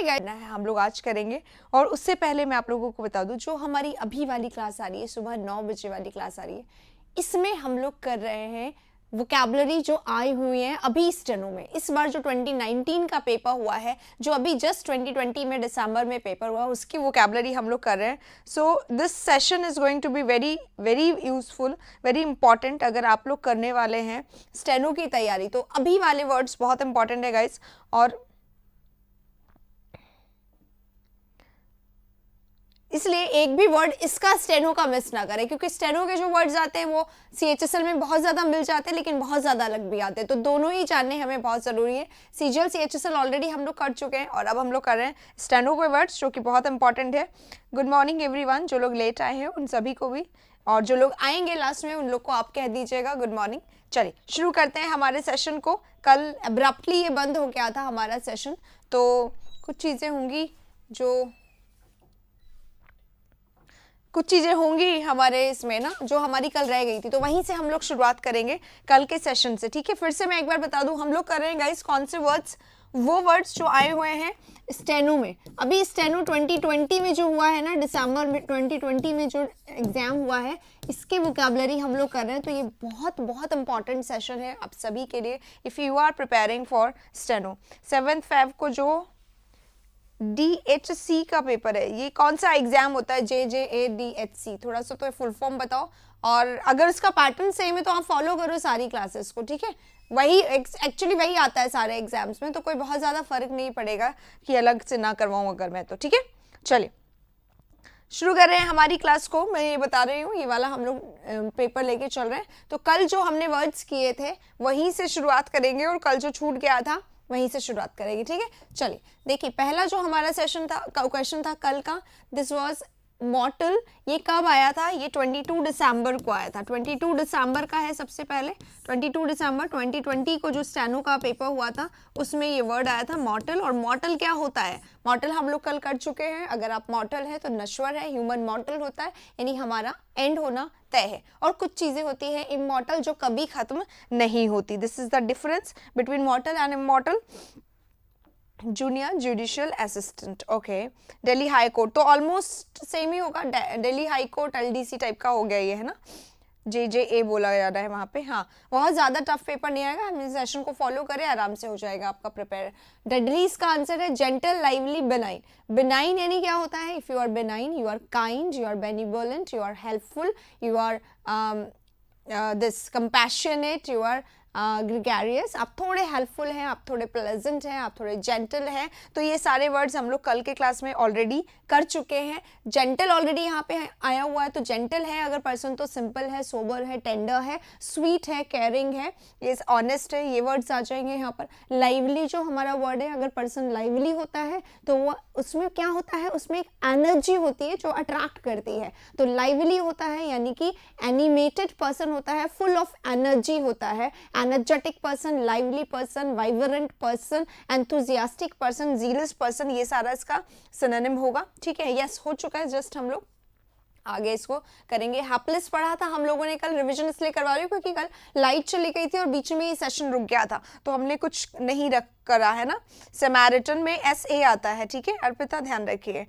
Guys हम लोग आज करेंगे। और उससे पहले मैं आप लोगों को बता दूं, जो हमारी अभी वाली क्लास आ रही है, सुबह 9 बजे वाली क्लास आ रही है, इसमें हम लोग कर रहे हैं वोकैबुलरी जो आई हुई है अभी स्टेनो में। इस बार जो 2019 का पेपर हुआ है, जो अभी जस्ट 2020 में दिसंबर में पेपर हुआ, उसकी वोकैबुलरी हम लोग कर रहे हैं। So this session is going to be very very useful, very important अगर आप लोग करने वाले हैं स्टेनो की तैयारी। तो अभी वाले वर्ड्स बहुत इंपॉर्टेंट है गाइस, और इसलिए एक भी वर्ड इसका स्टेनो का मिस ना करें, क्योंकि स्टेनो के जो वर्ड्स आते हैं वो सीएचएसएल में बहुत ज़्यादा मिल जाते हैं, लेकिन बहुत ज़्यादा अलग भी आते हैं। तो दोनों ही जानने हमें बहुत ज़रूरी है। सीजीएल सीएचएसएल ऑलरेडी हम लोग कर चुके हैं, और अब हम लोग कर रहे हैं स्टेनो के वर्ड्स, जो कि बहुत इंपॉर्टेंट है। गुड मॉर्निंग एवरीवन, जो लोग लेट आए हैं उन सभी को भी, और जो लोग आएंगे लास्ट में उन लोग को आप कह दीजिएगा गुड मॉर्निंग। चलिए शुरू करते हैं हमारे सेशन को। कल अब्रप्टली ये बंद हो गया था हमारा सेशन, तो कुछ चीज़ें होंगी हमारे इसमें ना, जो हमारी कल रह गई थी, तो वहीं से हम लोग शुरुआत करेंगे कल के सेशन से। ठीक है, फिर से मैं एक बार बता दूं, हम लोग कर रहे हैं गाइस कौन से वर्ड्स, वो वर्ड्स जो आए हुए हैं स्टेनो में। अभी स्टेनो 2020 में जो हुआ है ना, दिसंबर में 2020 में जो एग्जाम हुआ है, इसके वोकैबुलरी हम लोग कर रहे हैं। तो ये बहुत बहुत इंपॉर्टेंट सेशन है आप सभी के लिए, if you are preparing for steno. 7 Feb को जो DHC का पेपर है, ये कौन सा एग्जाम होता है? JJADHC, थोड़ा सा तो फुल फॉर्म बताओ, और अगर उसका पैटर्न सेम है तो आप फॉलो करो सारी क्लासेस को। ठीक है, वही एक्चुअली वही आता है सारे एग्जाम्स में, तो कोई बहुत ज़्यादा फर्क नहीं पड़ेगा कि अलग से ना करवाऊँ अगर मैं तो। ठीक है, चलिए शुरू कर रहे हैं हमारी क्लास को। मैं ये बता रही हूँ, ये वाला हम लोग पेपर लेके चल रहे हैं, तो कल जो हमने वर्ड्स किए थे वहीं से शुरुआत करेंगे, और कल जो छूट गया था वहीं से शुरुआत करेंगे। ठीक है, चलिए देखिए, पहला जो हमारा सेशन था, क्वेश्चन था कल का, दिस वाज मॉर्टल। ये कब आया था? ये 22 दिसंबर को आया था। 22 दिसंबर का है सबसे पहले। 22 दिसंबर 2020 को जो स्टेनो का पेपर हुआ था, उसमें ये वर्ड आया था मॉर्टल। और मॉर्टल क्या होता है? मॉर्टल हम लोग कल कर चुके हैं। अगर आप मॉर्टल है तो नश्वर है, ह्यूमन मॉर्टल होता है, यानी हमारा एंड होना तय है। और कुछ चीज़ें होती हैं इमॉर्टल, जो कभी खत्म नहीं होती। This is the difference between मॉर्टल and immortal. Junior judicial assistant, okay. Delhi high court तो ऑलमोस्ट सेम ही होगा, Delhi high court LDC type का हो गया ये, है ना। JJA बोला जा रहा है वहाँ पे। हाँ, बहुत ज़्यादा टफ पेपर नहीं आएगा, हम इस सेशन को फॉलो करें, आराम से हो जाएगा आपका प्रिपेयर। डेडली इसका आंसर है जेंटल, लाइवली, बेनाइन। बेनाइन यानी क्या होता है? If you are benign, you are kind, you are benevolent, you are helpful, you are this compassionate, you are gregarious. आप थोड़े हेल्पफुल हैं, आप थोड़े प्लेजेंट हैं, आप थोड़े जेंटल हैं। तो ये सारे वर्ड्स हम लोग कल के क्लास में ऑलरेडी कर चुके हैं। जेंटल ऑलरेडी यहाँ पे आया हुआ है, तो जेंटल है अगर पर्सन तो सिंपल है, सोबर है, टेंडर है, स्वीट है, केयरिंग है, ये ऑनेस्ट है, ये वर्ड्स आ जाएंगे यहाँ पर। लाइवली जो हमारा वर्ड है, अगर पर्सन लाइवली होता है तो वो उसमें क्या होता है? उसमें एक एनर्जी होती है जो अट्रैक्ट करती है। तो लाइवली होता है यानी कि एनिमेटेड पर्सन होता है, फुल ऑफ एनर्जी होता है। Energetic person, lively person, vibrant person, enthusiastic person, jealous person, ये सारा इसका सिनोनिम होगा। ठीक है, यस हो चुका है, जस्ट हम लोग आगे इसको करेंगे। हैप्लेस पढ़ा था हम लोगों ने कल, रिवीजन इसलिए करवा रही हूँ क्योंकि कल लाइट चली गई थी और बीच में ये सेशन रुक गया था, तो हमने कुछ नहीं रख करा है ना। समैरिटन में SA आता है। ठीक है, अर्पिता ध्यान रखिए।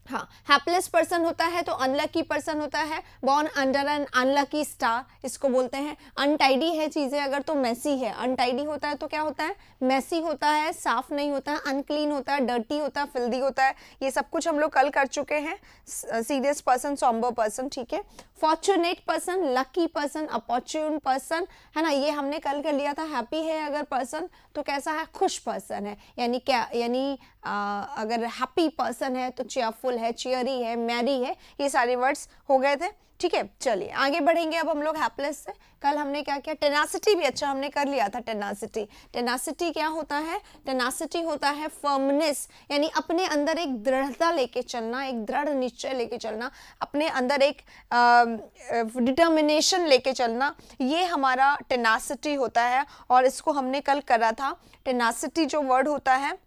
हाँ, हैप्लेस पर्सन होता है तो अनलकी पर्सन होता है, born under an unlucky star, इसको बोलते हैं। अनटाइडी है चीज़ें अगर तो मेसी है। अनटाइडी होता है तो क्या होता है? मेसी होता है, साफ नहीं होता है, अनक्लीन होता है, डर्टी होता है, फिल्दी होता है। ये सब कुछ हम लोग कल कर चुके हैं। Serious person, sombre person. ठीक है, fortunate person, lucky person, opportune person, है ना, ये हमने कल कर लिया था। हैप्पी है अगर पर्सन तो कैसा है? खुश पर्सन है, यानी क्या, यानी अगर हैप्पी पर्सन है तो चेयरफुल है, चियरी है, मैरी है। ये सारे वर्ड्स हो गए थे। ठीक है, चलिए आगे बढ़ेंगे अब हम लोग हैप्लेस से। कल हमने क्या किया? टेनासिटी भी अच्छा हमने कर लिया था। टेनासिटी, टेनासिटी क्या होता है? टेनासिटी होता है फर्मनेस, यानी अपने अंदर एक दृढ़ता लेके चलना, एक दृढ़ निश्चय लेके चलना, अपने अंदर एक डिटर्मिनेशन लेके चलना, ये हमारा टेनासिटी होता है। और इसको हमने कल करा था। टेनासिटी जो वर्ड होता है,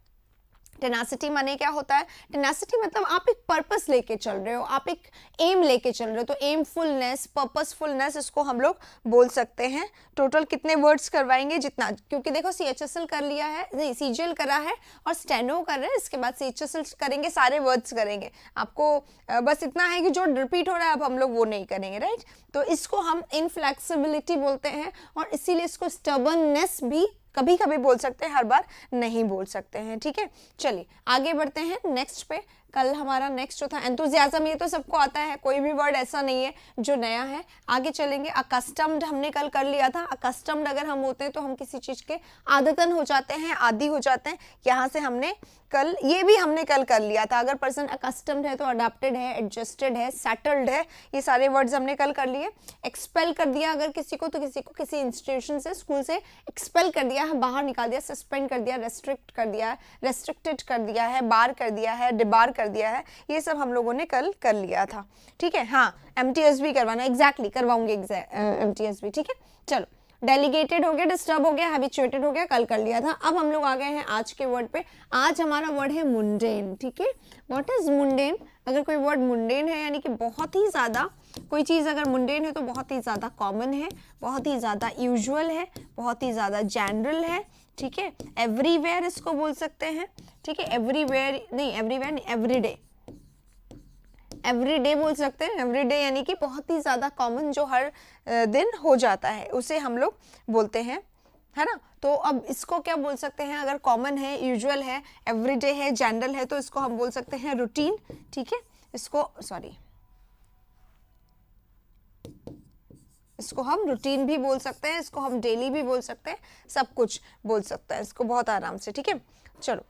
टेनासिटी माने क्या होता है? टेनासिटी मतलब आप एक पर्पस लेके चल रहे हो, आप एक एम लेके चल रहे हो, तो एमफुलनेस, पर्पसफुलनेस, इसको हम लोग बोल सकते हैं। टोटल कितने वर्ड्स करवाएंगे? जितना, क्योंकि देखो CHSL कर लिया है, नहीं CGL करा है और स्टेनो कर रहे हैं, इसके बाद CHSL करेंगे, सारे वर्ड्स करेंगे। आपको बस इतना है कि जो रिपीट हो रहा है अब हम लोग वो नहीं करेंगे, राइट? तो इसको हम इनफ्लेक्सिबिलिटी बोलते हैं और इसीलिए इसको स्टबर्ननेस भी कभी कभी बोल सकते हैं, हर बार नहीं बोल सकते हैं, ठीक है? चलिए आगे बढ़ते हैं नेक्स्ट पे। कल हमारा नेक्स्ट जो था एंथुजियाज्म, ये तो सबको आता है, कोई भी वर्ड ऐसा नहीं है जो नया है। आगे चलेंगे, अकस्टम्ड हमने कल कर लिया था। अकस्टम्ड अगर हम होते हैं तो हम किसी चीज़ के आदतन हो जाते हैं, आदी हो जाते हैं। यहाँ से हमने कल, ये भी हमने कल कर लिया था। अगर पर्सन अकस्टम्ड है तो अडॉप्टेड है, एडजस्टेड है, सेटल्ड है, ये सारे वर्ड्स हमने कल कर लिए। एक्सपेल कर दिया अगर किसी को, तो किसी को किसी इंस्टीट्यूशन से, स्कूल से एक्सपेल कर दिया है, बाहर निकाल दिया, सस्पेंड कर दिया, रेस्ट्रिक्ट कर दिया है, रेस्ट्रिक्टेड कर दिया है, बार कर दिया है, डिबार कर दिया है, ये सब हम लोगों ने कल कर लिया था, ठीक है? हाँ, MTS भी करवाना, एग्जैक्टली करवाऊंगी MTS भी, ठीक है? चलो, डेलीगेटेड हो गया, डिस्टर्ब हो गया, हैबिचुएटेड हो गया, कल कर लिया था। अब हम लोग आ गए हैं आज के वर्ड पे। आज हमारा वर्ड है मुंडेन, ठीक है? What is mundane? अगर कोई वर्ड मुंडेन है यानी कि बहुत ही ज़्यादा, कोई चीज़ अगर मुंडेन है तो बहुत ही ज़्यादा कॉमन है, बहुत ही ज़्यादा यूजुअल है, बहुत ही ज़्यादा जनरल है, ठीक है? एवरीवेयर इसको बोल सकते हैं, ठीक है? एवरीवेयर नहीं, एवरीवेयर नहीं, एवरीडे, एवरीडे बोल सकते हैं। एवरीडे यानी कि बहुत ही ज़्यादा कॉमन, जो हर दिन हो जाता है, उसे हम लोग बोलते हैं, है ना? तो अब इसको क्या बोल सकते हैं? अगर कॉमन है, यूजुअल है, एवरीडे है, जनरल है, तो इसको हम बोल सकते हैं रूटीन, ठीक है? इसको हम रूटीन भी बोल सकते हैं, इसको हम डेली भी बोल सकते हैं, सब कुछ बोल सकते हैं इसको बहुत आराम से, ठीक है? चलो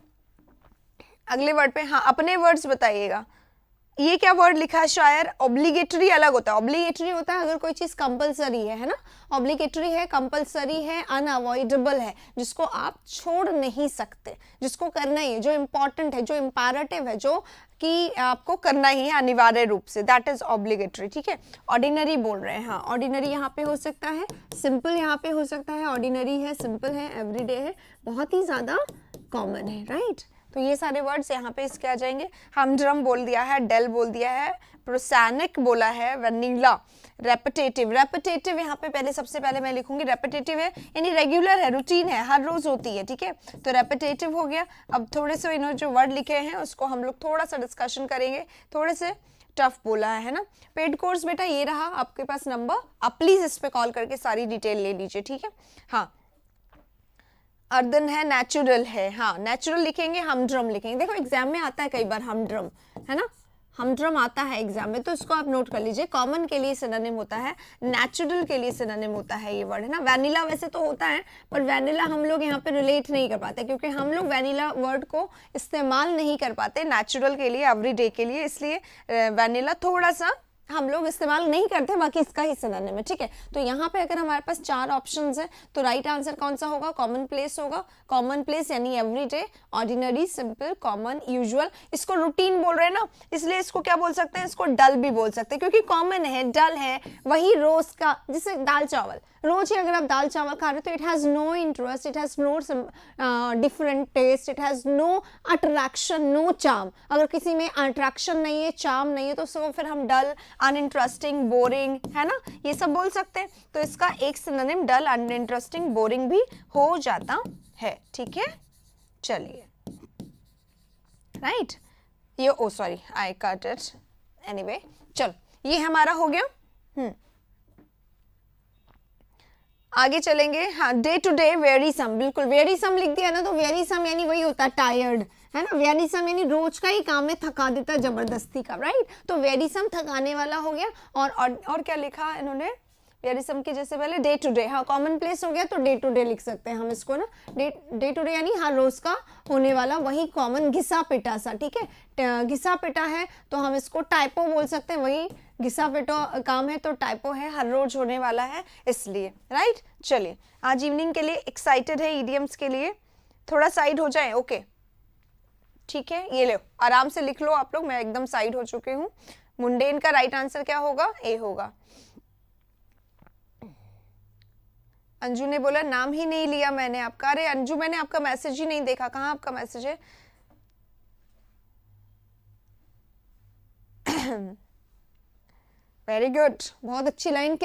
अगले वर्ड पे। हाँ, अपने वर्ड्स बताइएगा। ये क्या वर्ड लिखा है? शायर। ऑब्लिगेटरी अलग होता है। ऑब्लिगेटरी होता है अगर कोई चीज़ कंपलसरी है ना? ऑब्लिगेटरी है, कंपलसरी है, अनअवॉइडेबल है, जिसको आप छोड़ नहीं सकते, जिसको करना ही है, जो इम्पॉर्टेंट है, जो इम्पेरेटिव है, जो कि आपको करना ही है अनिवार्य रूप से, दैट इज ऑब्लिगेटरी, ठीक है? ऑर्डिनरी बोल रहे हैं। हाँ, ऑर्डिनरी यहाँ पे हो सकता है, सिंपल यहाँ पे हो सकता है, ऑर्डिनरी है, सिंपल है, एवरीडे है, बहुत ही ज़्यादा कॉमन है, राइट? तो ये सारे वर्ड्स यहाँ पे इसके आ जाएंगे। हमड्रम बोल दिया है, डेल बोल दिया है, प्रोसैनिक बोला है, वनीला, रेपिटेटिव। रेपिटेटिव यहाँ पे पहले, सबसे पहले मैं लिखूंगी रेपिटेटिव है यानी रेगुलर है, रूटीन है, हर रोज होती है, ठीक है? तो रेपिटेटिव हो गया। अब थोड़े से इन्होंने जो वर्ड लिखे हैं उसको हम लोग थोड़ा सा डिस्कशन करेंगे, थोड़े से टफ बोला है ना? पेड कोर्स बेटा ये रहा आपके पास नंबर, आप प्लीज इस पे कॉल करके सारी डिटेल ले लीजिए, ठीक है? हाँ, अर्दन है, नेचुरल है। हाँ, नेचुरल लिखेंगे, हमड्रम लिखेंगे। देखो एग्जाम में आता है कई बार हमड्रम, है ना? हमड्रम आता है एग्जाम में, तो इसको आप नोट कर लीजिए। कॉमन के लिए सिनोनिम होता है, नेचुरल के लिए सिनोनिम होता है ये वर्ड, है ना? वैनिला वैसे तो होता है, पर वैनिला हम लोग यहाँ पे रिलेट नहीं कर पाते, क्योंकि हम लोग वैनिला वर्ड को इस्तेमाल नहीं कर पाते नेचुरल के लिए, एवरीडे के लिए, इसलिए वैनिला थोड़ा सा हम लोग इस्तेमाल नहीं करते, बाकी इसका ही सिनोनिम है, ठीक है? तो यहाँ पे अगर हमारे पास 4 ऑप्शंस हैं तो राइट आंसर कौन सा होगा? कॉमन प्लेस होगा। कॉमन प्लेस यानी everyday, ordinary, simple, common, usual. इसको रूटीन बोल रहे हैं ना, इसलिए इसको क्या बोल सकते हैं? इसको डल भी बोल सकते हैं, क्योंकि कॉमन है, डल है, वही रोज का, जैसे दाल चावल, रोज ही अगर आप दाल चावल खा रहे हो तो it has no interest, it has no different taste, it has no attraction, no charm. अगर किसी में अट्रैक्शन नहीं है, चार्म नहीं है, तो उसको फिर हम डल, अनइंटरेस्टिंग, बोरिंग, है ना, ये सब बोल सकते हैं। तो इसका एक सिनोनिम डल, अनइंटरेस्टिंग, बोरिंग भी हो जाता है, ठीक है? चलिए, राइट, ये oh sorry I cut it, anyway, चलो ये हमारा हो गया। आगे चलेंगे। हाँ, day to day, worrisome, बिल्कुल वेरी सम लिख दिया ना, तो वेरी सम यानी वही होता है टायर्ड, है ना? वेरी सम यानी रोज का ही काम है, थका देता है जबरदस्ती का, राइट? तो वेरी सम थकाने वाला हो गया। और क्या लिखा इन्होंने वेरी सम के जैसे पहले? Day to day. हाँ, कॉमन प्लेस हो गया तो डे टू डे लिख सकते हैं हम इसको ना, डे टू डे यानी हर रोज का होने वाला, वही कॉमन, घिसा पिटा सा, ठीक है? घिसा पिटा है तो हम इसको टाइपो बोल सकते हैं, वही घिसा पिटा काम है तो टाइपो है, हर रोज होने वाला है इसलिए, राइट? चलिए, आज इवनिंग के लिए एक्साइटेड है ईडियम्स के लिए, थोड़ा साइड हो जाए, ओके? ठीक है, ये लो आराम से लिख लो आप लोग, मैं एकदम साइड हो चुकी हूँ। मुंडेन का राइट आंसर क्या होगा? ए होगा। अंजू ने बोला नाम ही नहीं लिया मैंने आपका। अरे अंजू, मैंने आपका मैसेज ही नहीं देखा, कहाँ आपका मैसेज है? वेरी गुड, बहुत अच्छी लाइन।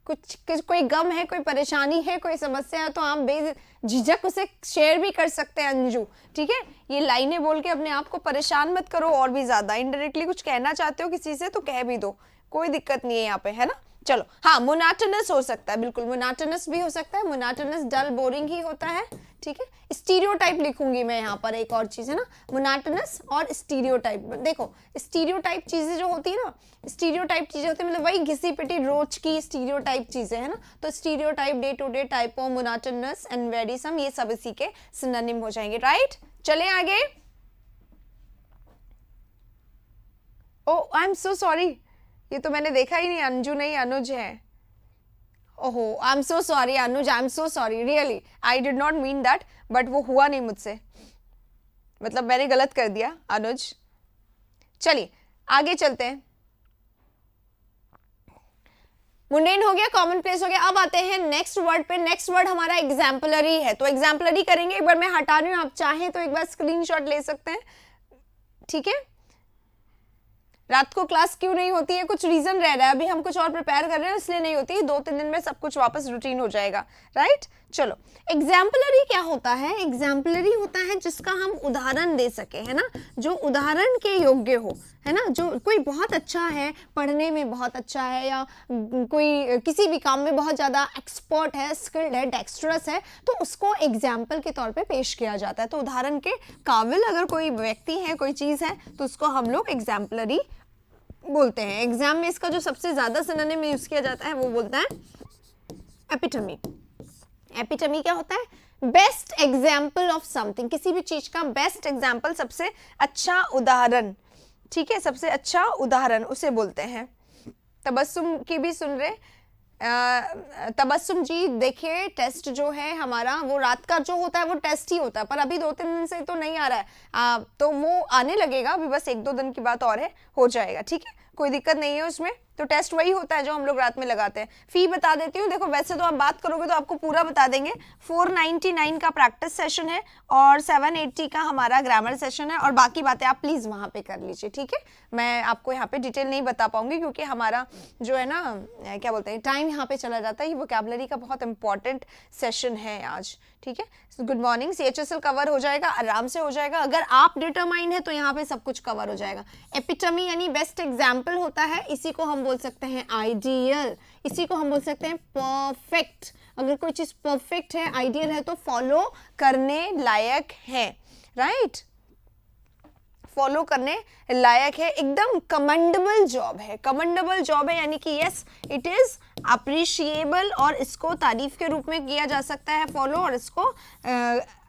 कुछ कोई गम है, कोई परेशानी है, कोई समस्या है तो आप बेझिझक उसे शेयर भी कर सकते हैं अंजू, ठीक है। ये लाइनें बोल के अपने आप को परेशान मत करो और भी ज्यादा। इनडायरेक्टली कुछ कहना चाहते हो किसी से तो कह भी दो, कोई दिक्कत नहीं है यहाँ पे, है ना। चलो, हाँ, मोनाटोनस हो सकता है, बिल्कुल मोनाटोनस भी हो सकता है। मोनाटोनस डल बोरिंग ही होता है, ठीक है। स्टीरियोटाइप लिखूंगी मैं यहाँ पर, एक और चीज है ना, मोनाटोनस और स्टीरियोटाइप। देखो, स्टीरियोटाइप चीजें जो होती है ना, स्टीरियोटाइप चीजें होती है मतलब वही घिसी पिटी रोज की स्टीरियोटाइप चीजें है ना। तो stereotype, day to day, typo, monotonous and worrisome, ये सब इसी के सिनोनिम हो जाएंगे, राइट। चले आगे। ओ, आई एम सो सॉरी, ये तो मैंने देखा ही नहीं, अंजू नहीं अनुज है। ओहो, I am so sorry Anuj, I am so sorry, really I did not mean that, but वो हुआ नहीं मुझसे, मतलब मैंने गलत कर दिया अनुज। चलिए आगे चलते हैं। मुंडेन हो गया, कॉमन प्लेस हो गया। अब आते हैं नेक्स्ट वर्ड पे। नेक्स्ट वर्ड हमारा एग्जाम्पलरी है, तो एग्जाम्पलरी करेंगे। एक बार मैं हटा रही हूँ, आप चाहें तो एक बार स्क्रीनशॉट ले सकते हैं, ठीक है। रात को क्लास क्यों नहीं होती है, कुछ रीजन रह रहा है, अभी हम कुछ और प्रिपेयर कर रहे हैं इसलिए नहीं होती। 2-3 दिन में सब कुछ वापस रूटीन हो जाएगा, राइट। चलो, एग्जाम्पलरी क्या होता है? एग्जाम्पलरी होता है जिसका हम उदाहरण दे सके, है ना, जो उदाहरण के योग्य हो, है ना। जो कोई बहुत अच्छा है, पढ़ने में बहुत अच्छा है, या कोई किसी भी काम में बहुत ज़्यादा एक्सपर्ट है, स्किल्ड है, डेक्स्ट्रस है, तो उसको एग्जाम्पल के तौर पे पेश किया जाता है। तो उदाहरण के काबिल अगर कोई व्यक्ति है, कोई चीज़ है, तो उसको हम लोग एग्जाम्पलरी बोलते हैं। एग्जाम में इसका जो सबसे ज़्यादा सिनोनिम यूज़ किया जाता है वो बोलता है एपिटमी। एपिटमी क्या होता है? बेस्ट एग्जाम्पल ऑफ समथिंग, किसी भी चीज का बेस्ट एग्जाम्पल, सबसे अच्छा उदाहरण, ठीक है, सबसे अच्छा उदाहरण उसे बोलते हैं। तबस्सुम की भी सुन रहे, तबस्सुम जी देखिए, टेस्ट जो है हमारा वो रात का जो होता है वो टेस्ट ही होता है, पर अभी 2-3 दिन से तो नहीं आ रहा है, तो वो आने लगेगा, अभी बस 1-2 दिन की बात और है, हो जाएगा, ठीक है, कोई दिक्कत नहीं है उसमें। तो टेस्ट वही होता है जो हम लोग रात में लगाते हैं। फी बता देती हूँ, देखो वैसे तो आप बात करोगे तो आपको पूरा बता देंगे। 499 का प्रैक्टिस सेशन है और 780 का हमारा ग्रामर सेशन है, और बाकी बातें आप प्लीज वहां पे कर लीजिए, ठीक है। मैं आपको यहाँ पे डिटेल नहीं बता पाऊंगी क्योंकि हमारा जो है ना, क्या बोलते हैं, टाइम यहाँ पे चला जाता है। ये वोकैबुलरी का बहुत इंपॉर्टेंट सेशन है आज, ठीक है। गुड मॉर्निंग, CHSL कवर हो जाएगा, आराम से हो जाएगा। अगर आप डिटरमाइंड है तो यहाँ पे सब कुछ कवर हो जाएगा। एपिटमी यानी बेस्ट एग्जाम्पल होता है, इसी को हम बोल सकते हैं आइडियल, इसी को हम बोल सकते हैं परफेक्ट। अगर कोई चीज परफेक्ट है, आइडियल है, तो फॉलो करने लायक है, राइट, फॉलो करने लायक है, एकदम कमेंडेबल जॉब है। कमेंडेबल जॉब है यानी कि यस इट इज अप्रिशिएबल, और इसको तारीफ के रूप में किया जा सकता है फॉलो, और इसको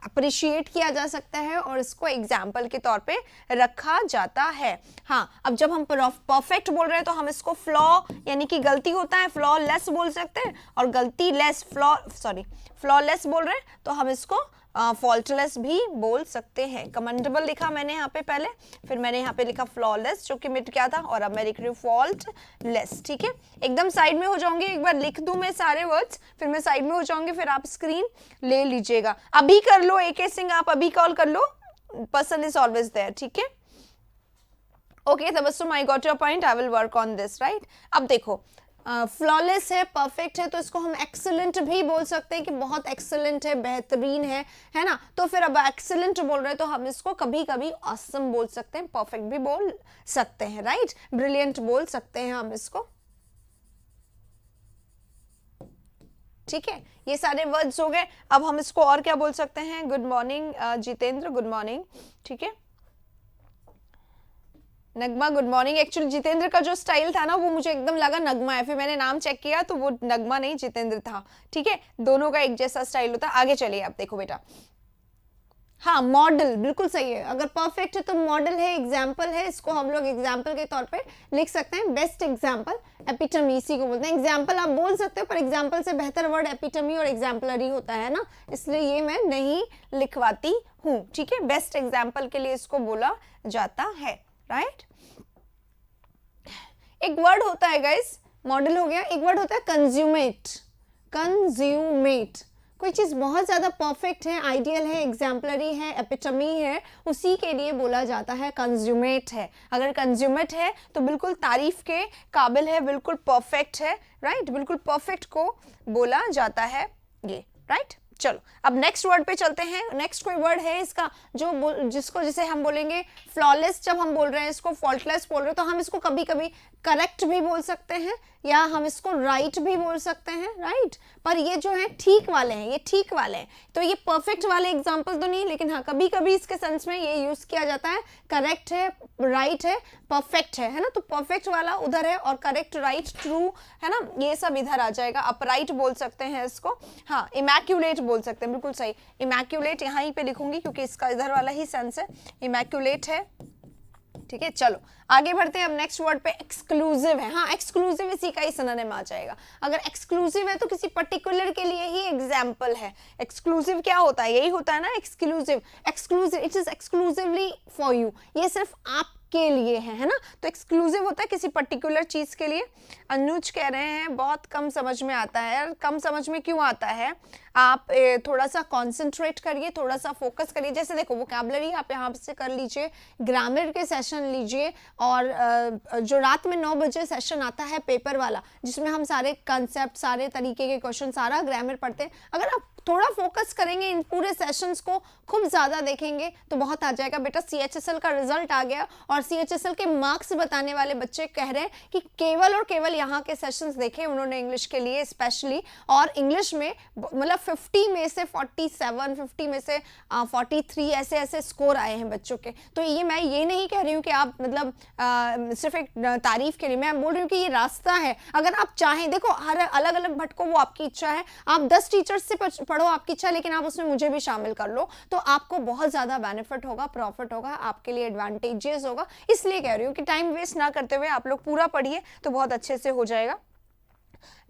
अप्रिशिएट किया जा सकता है, और इसको एग्जाम्पल के तौर पे रखा जाता है। हाँ, अब जब हम परफेक्ट बोल रहे हैं तो हम इसको फ्लॉ यानी कि गलती होता है, फ्लॉलेस बोल सकते हैं, और गलती लेस फ्लॉलेस बोल रहे हैं तो हम इसको फॉल्टलेस भी बोल सकते हैं। कमेंडेबल लिखा मैंने यहाँ पे पहले, फिर मैंने यहाँ पे लिखा फ्लॉलेस जो कि मिट क्या था, और अब मैं लिख रही हूँ फॉल्टलेस, ठीक है। एकदम साइड में हो जाऊंगी, एक बार लिख दूं मैं सारे वर्ड्स, फिर मैं साइड में हो जाऊंगी, फिर आप स्क्रीन ले लीजिएगा। अभी कर लो AK सिंह, आप अभी कॉल कर लो, पर्सन इज ऑलवेज देयर, ठीक है। Okay Tabassum, I got your point, I will work on this, right. अब देखो, फ्लॉलेस है, परफेक्ट है, तो इसको हम एक्सीलेंट भी बोल सकते हैं कि बहुत एक्सीलेंट है, बेहतरीन है ना। तो फिर अब एक्सीलेंट बोल रहे हैं तो हम इसको कभी कभी ऑसम बोल सकते हैं, परफेक्ट भी बोल सकते हैं, राइट, ब्रिलियंट बोल सकते हैं हम इसको, ठीक है। ये सारे वर्ड्स हो गए। अब हम इसको और क्या बोल सकते हैं? Good morning Jitendra, good morning, ठीक है। नगमा गुड मॉर्निंग। एक्चुअली जितेंद्र का जो स्टाइल था ना वो मुझे एकदम लगा नगमा है, फिर मैंने नाम चेक किया तो वो नगमा नहीं जितेंद्र था, ठीक है। दोनों का एक जैसा स्टाइल होता है। आगे चलिए, आप देखो बेटा, हाँ मॉडल बिल्कुल सही है। अगर परफेक्ट है तो मॉडल है, एग्जाम्पल है, इसको हम लोग एग्जाम्पल के तौर पे लिख सकते हैं। बेस्ट एग्जाम्पल, एपिटमी, इसी को बोलते हैं। एग्जाम्पल आप बोल सकते हो, पर एग्जाम्पल से बेहतर वर्ड एपिटमी और एग्जाम्पलरी होता है ना, इसलिए ये मैं नहीं लिखवाती हूँ, ठीक है। बेस्ट एग्जाम्पल के लिए इसको बोला जाता है, राइट। एक वर्ड होता है गाइस, मॉडल हो गया, एक वर्ड होता है कंज्यूमेट। कंज्यूमेट, कोई चीज़ बहुत ज़्यादा परफेक्ट है, आइडियल है, एग्जाम्पलरी है, एपिटमी है, उसी के लिए बोला जाता है कंज्यूमेट है। अगर कंज्यूमेट है तो बिल्कुल तारीफ के काबिल है, बिल्कुल परफेक्ट है, राइट, बिल्कुल परफेक्ट को बोला जाता है ये, राइट। चलो अब नेक्स्ट वर्ड पे चलते हैं। नेक्स्ट कोई वर्ड है इसका जिसको जैसे हम बोलेंगे फ्लॉलेस, जब हम बोल रहे हैं इसको फॉल्टलेस बोल रहे हैं, तो हम इसको कभी कभी करेक्ट भी बोल सकते हैं या हम इसको राइट भी बोल सकते हैं, राइट। पर ये जो है ठीक वाले हैं, ये ठीक वाले हैं, तो ये परफेक्ट वाले एग्जाम्पल तो नहीं, लेकिन हाँ कभी कभी इसके सेंस में ये यूज किया जाता है। करेक्ट है, राइट है, परफेक्ट है ना, तो परफेक्ट वाला उधर है और करेक्ट, राइट, ट्रू है ना, ये सब इधर आ जाएगा। अपराइट बोल सकते हैं इसको, हाँ इमैक्यूलेट बोल सकते हैं, बिल्कुल सही। इमैक्यूलेट यहाँ ही पे लिखूंगी क्योंकि इसका इधर वाला ही सेंस है, इमैक्यूलेट है, ठीक है। चलो आगे बढ़ते हैं। अब नेक्स्ट वर्ड पे एक्सक्लूसिव है। हाँ एक्सक्लूसिव इसी का ही सिनोनिम आ जाएगा। अगर एक्सक्लूसिव है तो किसी पर्टिकुलर के लिए ही एग्जाम्पल है। एक्सक्लूसिव क्या होता है, यही होता है ना exclusive. Exclusive, it is exclusively for you, ये सिर्फ आप के लिए है ना, तो एक्सक्लूसिव होता है किसी पर्टिकुलर चीज के लिए। अनुज कह रहे हैं बहुत कम समझ में आता है। कम समझ में क्यों आता है, आप थोड़ा सा कंसंट्रेट करिए, थोड़ा सा फोकस करिए। जैसे देखो वोकैबुलरी आप यहाँ से कर लीजिए, ग्रामर के सेशन लीजिए, और जो रात में 9 बजे सेशन आता है पेपर वाला, जिसमें हम सारे कंसेप्ट, सारे तरीके के क्वेश्चन, सारा ग्रामर पढ़ते हैं, अगर आप थोड़ा फोकस करेंगे, इन पूरे सेशंस को खूब ज़्यादा देखेंगे तो बहुत आ जाएगा। बेटा CHSL का रिजल्ट आ गया और CHSL के मार्क्स बताने वाले बच्चे कह रहे हैं कि केवल और केवल यहाँ के सेशंस देखे उन्होंने इंग्लिश के लिए स्पेशली, और इंग्लिश में मतलब 50 में से 47, 50 में से 43 ऐसे ऐसे स्कोर आए हैं बच्चों के। तो ये मैं ये नहीं कह रही हूँ कि आप मतलब सिर्फ एक तारीफ के लिए, मैं बोल रही हूँ कि ये रास्ता है। अगर आप चाहें, देखो हर अलग अलग भटको, वो आपकी इच्छा है। आप 10 टीचर्स से पढ़ो, आपकी इच्छा, लेकिन आप उसमें मुझे भी शामिल कर लो, तो आपको बहुत ज्यादा बेनिफिट होगा, प्रॉफिट होगा, आपके लिए एडवांटेजेस होगा। इसलिए कह रही हूँ कि टाइम वेस्ट ना करते हुए आप लोग पूरा पढ़िए तो बहुत अच्छे से हो जाएगा।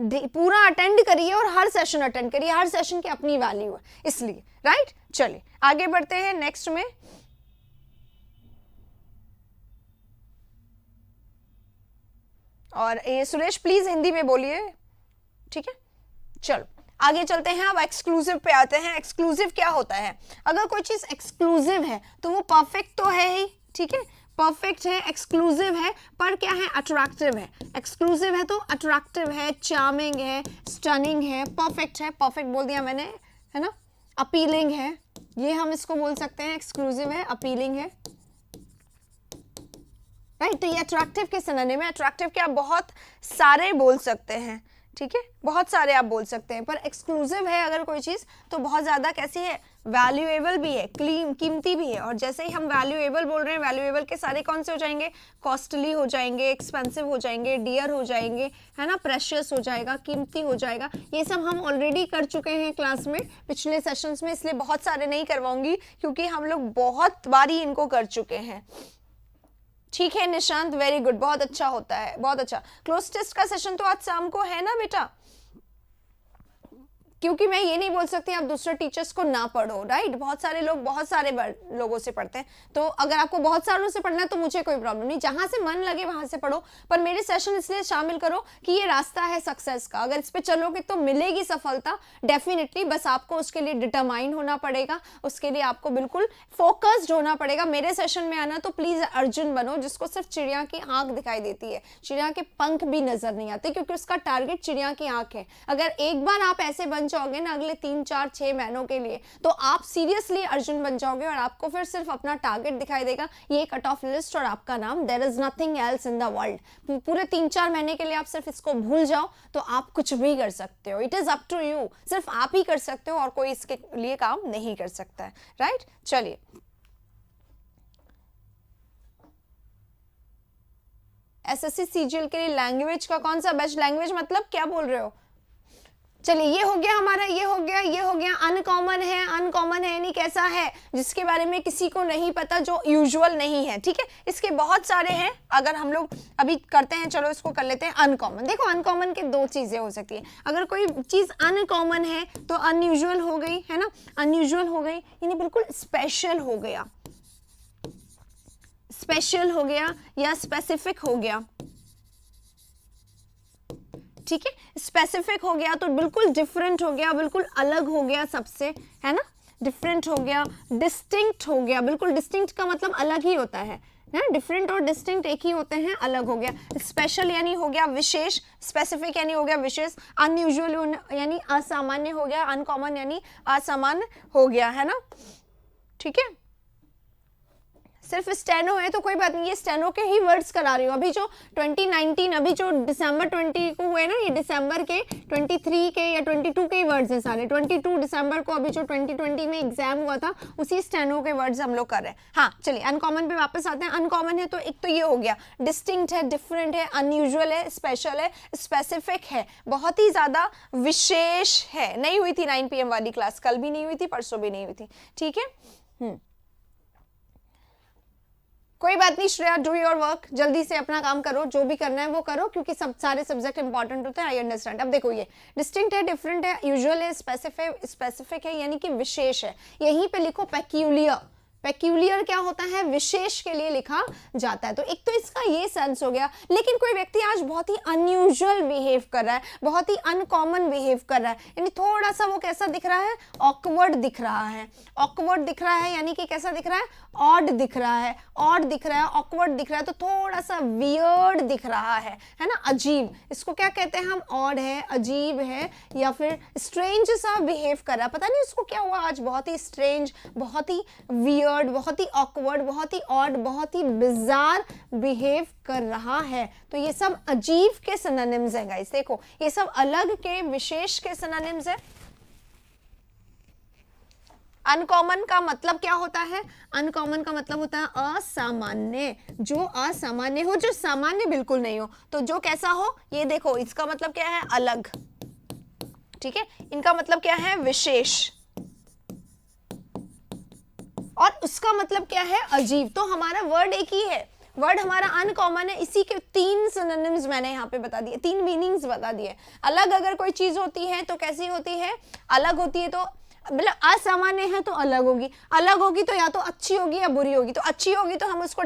पूरा अटेंड करिए और हर सेशन अटेंड करिए, हर सेशन की अपनी वैल्यू है इसलिए, राइट। चलिए आगे बढ़ते हैं नेक्स्ट में। और ये सुरेश प्लीज हिंदी में बोलिए, ठीक है। चलो आगे चलते हैं। अब एक्सक्लूसिव पे आते हैं। एक्सक्लूसिव क्या होता है, अगर कोई चीज एक्सक्लूसिव है तो वो परफेक्ट तो है ही, ठीक है, परफेक्ट है, एक्सक्लूसिव है, पर क्या है, अट्रैक्टिव है। एक्सक्लूसिव है तो अट्रैक्टिव है, चार्मिंग है, स्टनिंग है, परफेक्ट है, परफेक्ट बोल दिया मैंने, है ना, अपीलिंग है, ये हम इसको बोल सकते हैं, एक्सक्लूसिव है, अपीलिंग है, राइट। तो ये अट्रैक्टिव के सिनोनिम में। अट्रैक्टिव के आप बहुत सारे बोल सकते हैं, ठीक है, बहुत सारे आप बोल सकते हैं, पर एक्सक्लूसिव है अगर कोई चीज़ तो बहुत ज़्यादा कैसी है, वैल्यूएबल भी है, कीमती भी है। और जैसे ही हम वैल्यूएबल बोल रहे हैं, वैल्यूएबल के सारे कौन से हो जाएंगे, कॉस्टली हो जाएंगे, एक्सपेंसिव हो जाएंगे, डियर हो जाएंगे, है ना, प्रेशियस हो जाएगा, कीमती हो जाएगा। ये सब हम ऑलरेडी कर चुके हैं क्लास में पिछले सेशंस में, इसलिए बहुत सारे नहीं करवाऊंगी क्योंकि हम लोग बहुत बारी इनको कर चुके हैं, ठीक है। निशांत वेरी गुड, बहुत अच्छा होता है, बहुत अच्छा। क्लोज टेस्ट का सेशन तो आज शाम को है ना बेटा, क्योंकि मैं ये नहीं बोल सकती आप दूसरे टीचर्स को ना पढ़ो, राइट। बहुत सारे लोग बहुत सारे लोगों से पढ़ते हैं, तो अगर आपको बहुत सारों से पढ़ना है तो मुझे कोई प्रॉब्लम नहीं, जहां से मन लगे वहां से पढ़ो, पर मेरे सेशन इसलिए शामिल करो कि ये रास्ता है सक्सेस का। अगर इस पे चलोगे तो मिलेगी सफलता डेफिनेटली, बस आपको उसके लिए डिटरमाइन होना पड़ेगा, उसके लिए आपको बिल्कुल फोकस्ड होना पड़ेगा। मेरे सेशन में आना तो प्लीज अर्जुन बनो, जिसको सिर्फ चिड़िया की आंख दिखाई देती है, चिड़िया के पंख भी नजर नहीं आते, क्योंकि उसका टारगेट चिड़िया की आंख है। अगर एक बार आप ऐसे बन जाओगे ना अगले 3, 4, 6 महीनों के लिए, तो आप सीरियसली अर्जुन बन जाओगे और आपको फिर सिर्फ अपना टारगेट दिखाई देगा, ये कट ऑफ लिस्ट और आपका नाम, there is nothing else in the world. पूरे 3-4 महीने के लिए आप सिर्फ इसको भूल जाओ तो आप कुछ भी कर सकते हो। It is up to you, सिर्फ आप ही कर सकते हो और कोई इसके लिए काम नहीं कर सकता है, राइट। चलिए SSC CGL के लिए लैंग्वेज का कौन सा बेस्ट, लैंग्वेज मतलब क्या बोल रहे हो। चलिए ये हो गया हमारा, ये हो गया, ये हो गया। अनकॉमन है, अनकॉमन है यानी कैसा है, जिसके बारे में किसी को नहीं पता, जो यूजुअल नहीं है, ठीक है। इसके बहुत सारे हैं, अगर हम लोग अभी करते हैं, चलो इसको कर लेते हैं। अनकॉमन, देखो अनकॉमन के 2 चीजें हो सकती है। अगर कोई चीज अनकॉमन है तो अनयूजुअल हो गई, है ना, अनयूजुअल हो गई यानी बिल्कुल स्पेशल हो गया, स्पेशल हो गया या स्पेसिफिक हो गया, ठीक है, स्पेसिफिक हो गया तो बिल्कुल डिफरेंट हो गया, बिल्कुल अलग हो गया सबसे, है ना, डिफरेंट हो गया, डिस्टिंक्ट हो गया, बिल्कुल डिस्टिंक्ट का मतलब अलग ही होता है, डिफरेंट और डिस्टिंक्ट एक ही होते हैं, अलग हो गया, स्पेशल यानी हो गया विशेष, स्पेसिफिक यानी हो गया विशेष, अनयूजुअल यानी असामान्य हो गया, अनकॉमन यानी असामान्य हो गया, है ना, ठीक है। सिर्फ स्टेनो है तो कोई बात नहीं, ये स्टेनो के ही वर्ड्स करा रही हूँ। अभी जो 2019 अभी जो दिसंबर 20 को हुए ना, ये दिसंबर के 23 के या 22 के ही वर्ड्स हैं सारे। 22 दिसंबर को अभी जो 2020 में एग्जाम हुआ था उसी स्टेनो के वर्ड्स हम लोग कर रहे हैं। हाँ चलिए अनकॉमन पे वापस आते हैं। अनकॉमन है तो एक तो ये हो गया, डिस्टिंक्ट है, डिफरेंट है, अनयूजुअल है, स्पेशल है, स्पेसिफिक है, बहुत ही ज्यादा विशेष है। नहीं हुई थी 9 PM वाली क्लास, कल भी नहीं हुई थी, परसों भी नहीं हुई थी, ठीक है। कोई बात नहीं श्रेया, डू योर वर्क, जल्दी से अपना काम करो, जो भी करना है वो करो, क्योंकि सब सारे सब्जेक्ट इंपॉर्टेंट होते हैं, आई अंडरस्टैंड। अब देखो ये डिस्टिंक्ट है, डिफरेंट है, यूजुअल है, स्पेसिफिक है यानी कि विशेष है। यहीं पे लिखो पेक्यूलियर। पेक्यूलियर क्या होता है, विशेष के लिए लिखा जाता है। तो एक तो इसका ये सेंस हो गया। लेकिन कोई व्यक्ति आज बहुत ही अनयूजुअल बिहेव कर रहा है, बहुत ही अनकॉमन बिहेव कर रहा है, यानी थोड़ा सा वो कैसा दिख रहा है, ऑकवर्ड दिख रहा है। ऑकवर्ड दिख रहा है यानी कि कैसा दिख रहा है, ऑड दिख रहा है, ऑड दिख रहा है, ऑकवर्ड दिख रहा है, तो थोड़ा सा वियर्ड दिख रहा है ना, अजीब। इसको क्या कहते हैं हम, ऑड है, अजीब है, या फिर स्ट्रेंज सा बिहेव कर रहा है। पता नहीं इसको क्या हुआ आज, बहुत ही स्ट्रेंज, बहुत ही वियर्ड, बहुत ही ऑकवर्ड, बहुत ही ऑड, बहुत ही बिजार बिहेव कर रहा है। तो ये सब अजीब के सिनोनिम्स हैं गाइस। देखो ये सब अलग के, विशेष के सिनोनिम्स है। अनकॉमन का मतलब क्या होता है, अनकॉमन का मतलब होता है असामान्य, जो असामान्य हो, जो सामान्य बिल्कुल नहीं हो। तो जो कैसा हो, ये देखो इसका मतलब क्या है, अलग, ठीक है। इनका मतलब क्या है, विशेष, और उसका मतलब क्या है, अजीब। तो हमारा वर्ड एक ही है, वर्ड हमारा अनकॉमन है। इसी के 3 सिनोनिम्स मैंने यहाँ पे बता दिए, 3 मीनिंग्स बता दिए। अलग अगर कोई चीज होती है तो कैसी होती है, अलग होती है, तो मतलब असामान्य है तो अलग होगी, अलग होगी तो या तो अच्छी होगी या बुरी होगी। तो अच्छी होगी तो हम उसको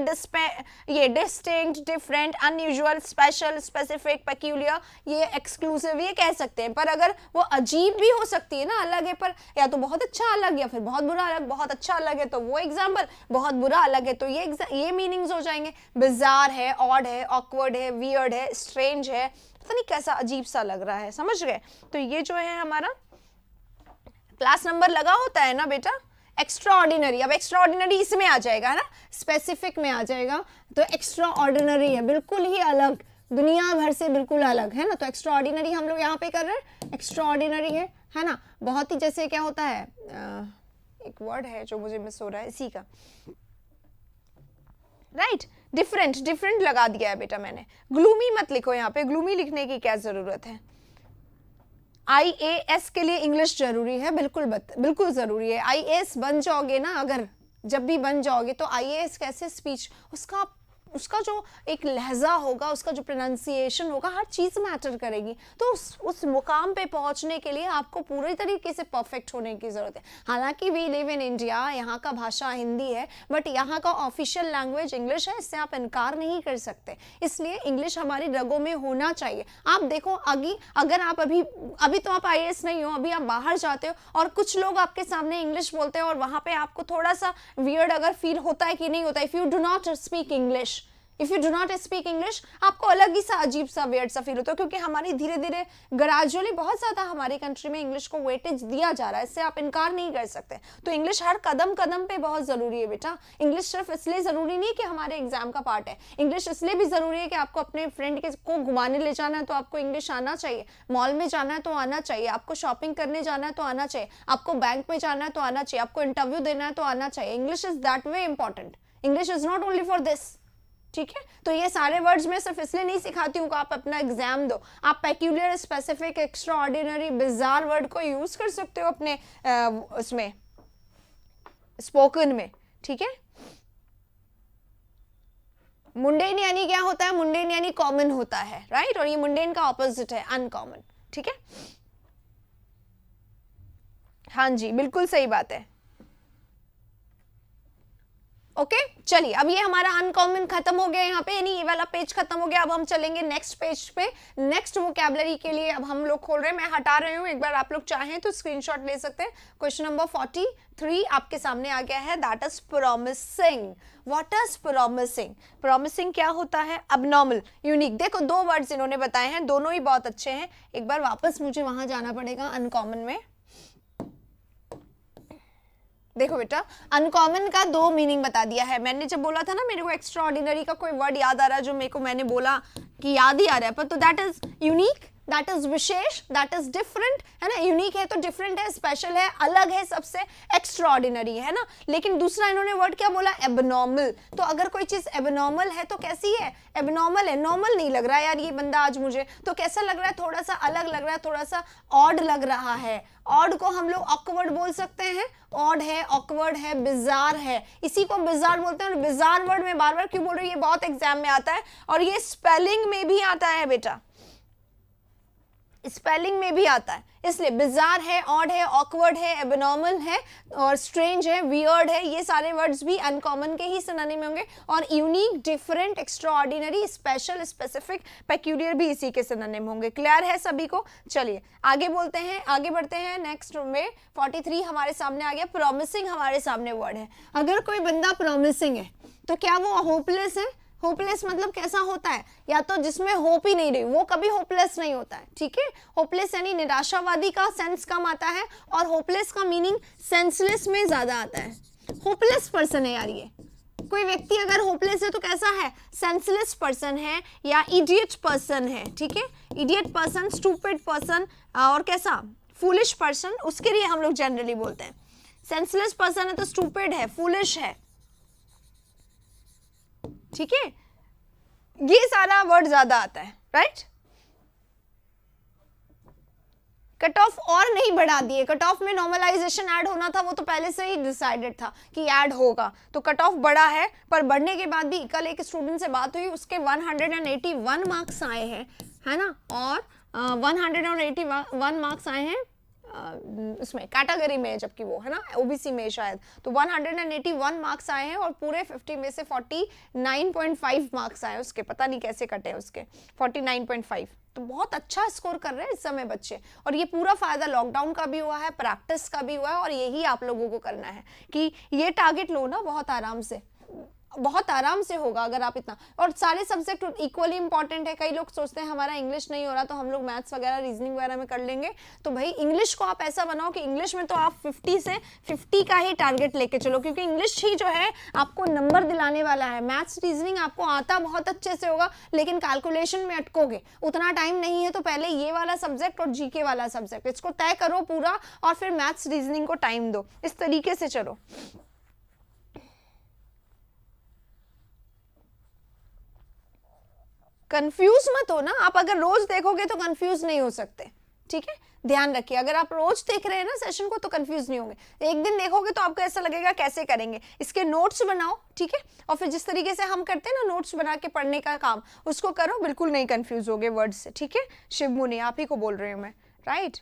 ये distinct, different, unusual, special, specific, peculiar, ये एक्सक्लूसिव, ये कह सकते हैं। पर अगर वो अजीब भी हो सकती है ना, अलग है पर या तो बहुत अच्छा अलग या फिर बहुत बुरा अलग। बहुत अच्छा अलग है तो वो एग्जाम्पल, बहुत बुरा अलग है तो ये मीनिंग्स हो जाएंगे। बिजार है, ऑड है, ऑकवर्ड है, वियर्ड है, स्ट्रेंज है, पता नहीं कैसा अजीब सा लग रहा है, समझ गए। तो ये जो है हमारा क्लास नंबर लगा होता है ना बेटा, एक्स्ट्रा ऑर्डिनरी। अब एक्स्ट्रा ऑर्डिनरी इसमें आ जाएगा ना, स्पेसिफिक में आ जाएगा। तो एक्स्ट्रा ऑर्डिनरी है, बिल्कुल ही अलग, दुनिया भर से बिल्कुल अलग, है ना। तो एक्स्ट्रा ऑर्डिनरी हम लोग यहाँ पे कर रहे हैं, एक्स्ट्रा ऑर्डिनरी है ना। बहुत ही जैसे क्या होता है, एक वर्ड है जो मुझे मिस हो रहा है इसी का, राइट, डिफरेंट, डिफरेंट लगा दिया है बेटा मैंने। ग्लूमी मत लिखो यहाँ पे, ग्लूमी लिखने की क्या जरूरत है। IAS के लिए इंग्लिश जरूरी है, बिल्कुल जरूरी है। IAS बन जाओगे ना, अगर जब भी बन जाओगे तो IAS कैसे स्पीच, उसका जो एक लहजा होगा, उसका जो प्रोनाउंसिएशन होगा, हर चीज़ मैटर करेगी। तो उस मुकाम पे पहुंचने के लिए आपको पूरी तरीके से परफेक्ट होने की ज़रूरत है। हालांकि वी लिव इन इंडिया, यहाँ का भाषा हिंदी है, बट यहाँ का ऑफिशियल लैंग्वेज इंग्लिश है, इससे आप इनकार नहीं कर सकते। इसलिए इंग्लिश हमारी रगों में होना चाहिए। आप देखो अगर आप अभी तो आप IAS नहीं हो, अभी आप बाहर जाते हो और कुछ लोग आपके सामने इंग्लिश बोलते हैं और वहाँ पे आपको थोड़ा सा वियर्ड अगर फील होता है कि नहीं होता है, if you do not speak English, आपको अलग ही सा अजीब सा वियर्ड सा फील होता है। क्योंकि हमारी धीरे धीरे ग्रेजुअली बहुत ज़्यादा हमारी कंट्री में इंग्लिश को वेटेज दिया जा रहा है, इससे आप इनकार नहीं कर सकते। तो इंग्लिश हर कदम कदम पे बहुत ज़रूरी है बेटा। इंग्लिश सिर्फ इसलिए ज़रूरी नहीं है कि हमारे एग्जाम का पार्ट है, इंग्लिश इसलिए भी ज़रूरी है कि आपको अपने फ्रेंड को घुमाने ले जाना है तो आपको इंग्लिश आना चाहिए, मॉल में जाना है तो आना चाहिए, आपको शॉपिंग करने जाना है तो आना चाहिए, आपको बैंक में जाना है तो आना चाहिए, आपको इंटरव्यू देना है तो आना चाहिए। English is that way important, English is not only for this, ठीक है। तो ये सारे वर्ड्स मैं सिर्फ इसलिए नहीं सिखाती हूँ कि आप अपना एग्जाम दो। आप peculiar, specific, extra ordinary, bizarre word को यूज कर सकते हो अपने उसमें स्पोकन में, ठीक है। मुंडेन यानी क्या होता है, मुंडेन यानी कॉमन होता है, राइट। और ये मुंडेन का ऑपोजिट है अनकॉमन, ठीक है। हाँ जी बिल्कुल सही बात है। ओके चलिए, अब ये हमारा अनकॉमन खत्म हो गया यहाँ पे, यानी ये वाला पेज खत्म हो गया। अब हम चलेंगे नेक्स्ट पेज पे। नेक्स्ट वोकैबुलरी के लिए अब हम लोग खोल रहे हैं, मैं हटा रही हूँ, एक बार आप लोग चाहें तो स्क्रीनशॉट ले सकते हैं। क्वेश्चन नंबर 43 आपके सामने आ गया है, that is promising. What is promising? Promising क्या होता है? Abnormal, unique. देखो दो वर्ड्स इन्होंने बताए हैं, दोनों ही बहुत अच्छे हैं। एक बार वापस मुझे वहां जाना पड़ेगा अनकॉमन में। देखो बेटा, अनकॉमन का दो मीनिंग बता दिया है। मैंने जब बोला था ना मेरे को एक्स्ट्रा ऑर्डिनरी का कोई वर्ड याद आ रहा है जो मेरे को मैंने बोला कि याद ही आ रहा है, पर तो that is unique, that is विशेष, दैट इज डिफरेंट, है ना। यूनिक है तो डिफरेंट है, स्पेशल है, अलग है सबसे, एक्स्ट्रा ऑर्डिनरी है ना। लेकिन दूसरा इन्होंने वर्ड क्या बोला? एबनॉर्मल। तो अगर कोई चीज एबनॉर्मल है तो कैसी है? एबनॉर्मल है। नॉर्मल नहीं लग रहा है यार ये बंदा आज मुझे, तो कैसा लग रहा है? थोड़ा सा अलग लग रहा है, थोड़ा सा ऑड लग रहा है। ऑड को हम लोग ऑकवर्ड बोल सकते हैं। ऑड है, ऑकवर्ड है, बिजार है, इसी को बिजार बोलते हैं। और बिजार वर्ड में बार बार क्यों बोल रही हूँ? ये बहुत एग्जाम में आता है और ये स्पेलिंग में भी आता है बेटा, स्पेलिंग में भी आता है, इसलिए बिजार है, ऑड है, ऑकवर्ड है, एबनॉर्मल है और स्ट्रेंज है, वियर्ड है, ये सारे वर्ड्स भी अनकॉमन के ही सिनोनिम में होंगे। और unique, different, extraordinary, special, specific, peculiar भी इसी के सिनोनिम होंगे। क्लियर है सभी को? चलिए आगे बोलते हैं, आगे बढ़ते हैं। नेक्स्ट में 43 हमारे सामने आ गया। प्रॉमिसिंग हमारे सामने वर्ड है। अगर कोई बंदा प्रॉमिसिंग है तो क्या वो होपलेस है? होपलेस मतलब कैसा होता है? या तो जिसमें होप ही नहीं रही, वो कभी होपलेस नहीं होता है, ठीक है। होपलेस यानी निराशावादी का सेंस कम आता है और होपलेस का मीनिंग सेंसलेस में ज्यादा आता है। होपलेस पर्सन है यार ये। कोई व्यक्ति अगर होपलेस है तो कैसा है? सेंसलेस पर्सन है या इडियट पर्सन है, ठीक है। इडियट पर्सन, स्टूपिड पर्सन और कैसा? फूलिश पर्सन, उसके लिए हम लोग जनरली बोलते हैं। सेंसलेस पर्सन है तो स्टूपिड है, फूलिश है, ठीक है। ये सारा वर्ड ज्यादा आता है, राइट। कट ऑफ और नहीं बढ़ा दिए, कट ऑफ में नॉर्मलाइजेशन ऐड होना था, वो तो पहले से ही डिसाइडेड था कि ऐड होगा, तो कट ऑफ बढ़ा है। पर बढ़ने के बाद भी कल एक स्टूडेंट से बात हुई, उसके 181 मार्क्स आए हैं, है ना। और 181 मार्क्स आए हैं उसमें कैटेगरी में, जबकि वो है ना ओबीसी में शायद, तो 181 मार्क्स आए हैं और पूरे 50 में से 49.5 मार्क्स आए उसके, पता नहीं कैसे कटे उसके 49.5। तो बहुत अच्छा स्कोर कर रहे हैं इस समय बच्चे। और ये पूरा फायदा लॉकडाउन का भी हुआ है, प्रैक्टिस का भी हुआ है, और यही आप लोगों को करना है कि ये टारगेट लो ना, बहुत आराम से, बहुत आराम से होगा अगर आप इतना। और सारे सब्जेक्ट इक्वली इंपॉर्टेंट है। कई लोग सोचते हैं हमारा इंग्लिश नहीं हो रहा तो हम लोग मैथ्स वगैरह, रीजनिंग वगैरह में कर लेंगे। तो भाई इंग्लिश को आप ऐसा बनाओ कि इंग्लिश में तो आप 50 से 50 का ही टारगेट लेके चलो, क्योंकि इंग्लिश ही जो है आपको नंबर दिलाने वाला है। मैथ्स, रीजनिंग आपको आता बहुत अच्छे से होगा, लेकिन कैलकुलेशन में अटकोगे, उतना टाइम नहीं है। तो पहले ये वाला सब्जेक्ट और जीके वाला सब्जेक्ट, इसको तय करो पूरा, और फिर मैथ्स, रीजनिंग को टाइम दो। इस तरीके से चलो। कंफ्यूज मत हो ना, आप अगर रोज देखोगे तो कंफ्यूज नहीं हो सकते, ठीक है। ध्यान रखिए, अगर आप रोज देख रहे हैं ना सेशन को तो कंफ्यूज नहीं होंगे। एक दिन देखोगे तो आपको ऐसा लगेगा कैसे करेंगे। इसके नोट्स बनाओ, ठीक है, और फिर जिस तरीके से हम करते हैं ना नोट्स बना के पढ़ने का काम, उसको करो, बिल्कुल नहीं कंफ्यूज होगे वर्ड से, ठीक है। शिव मुनि, आप ही को बोल रही हूँ मैं, राइट।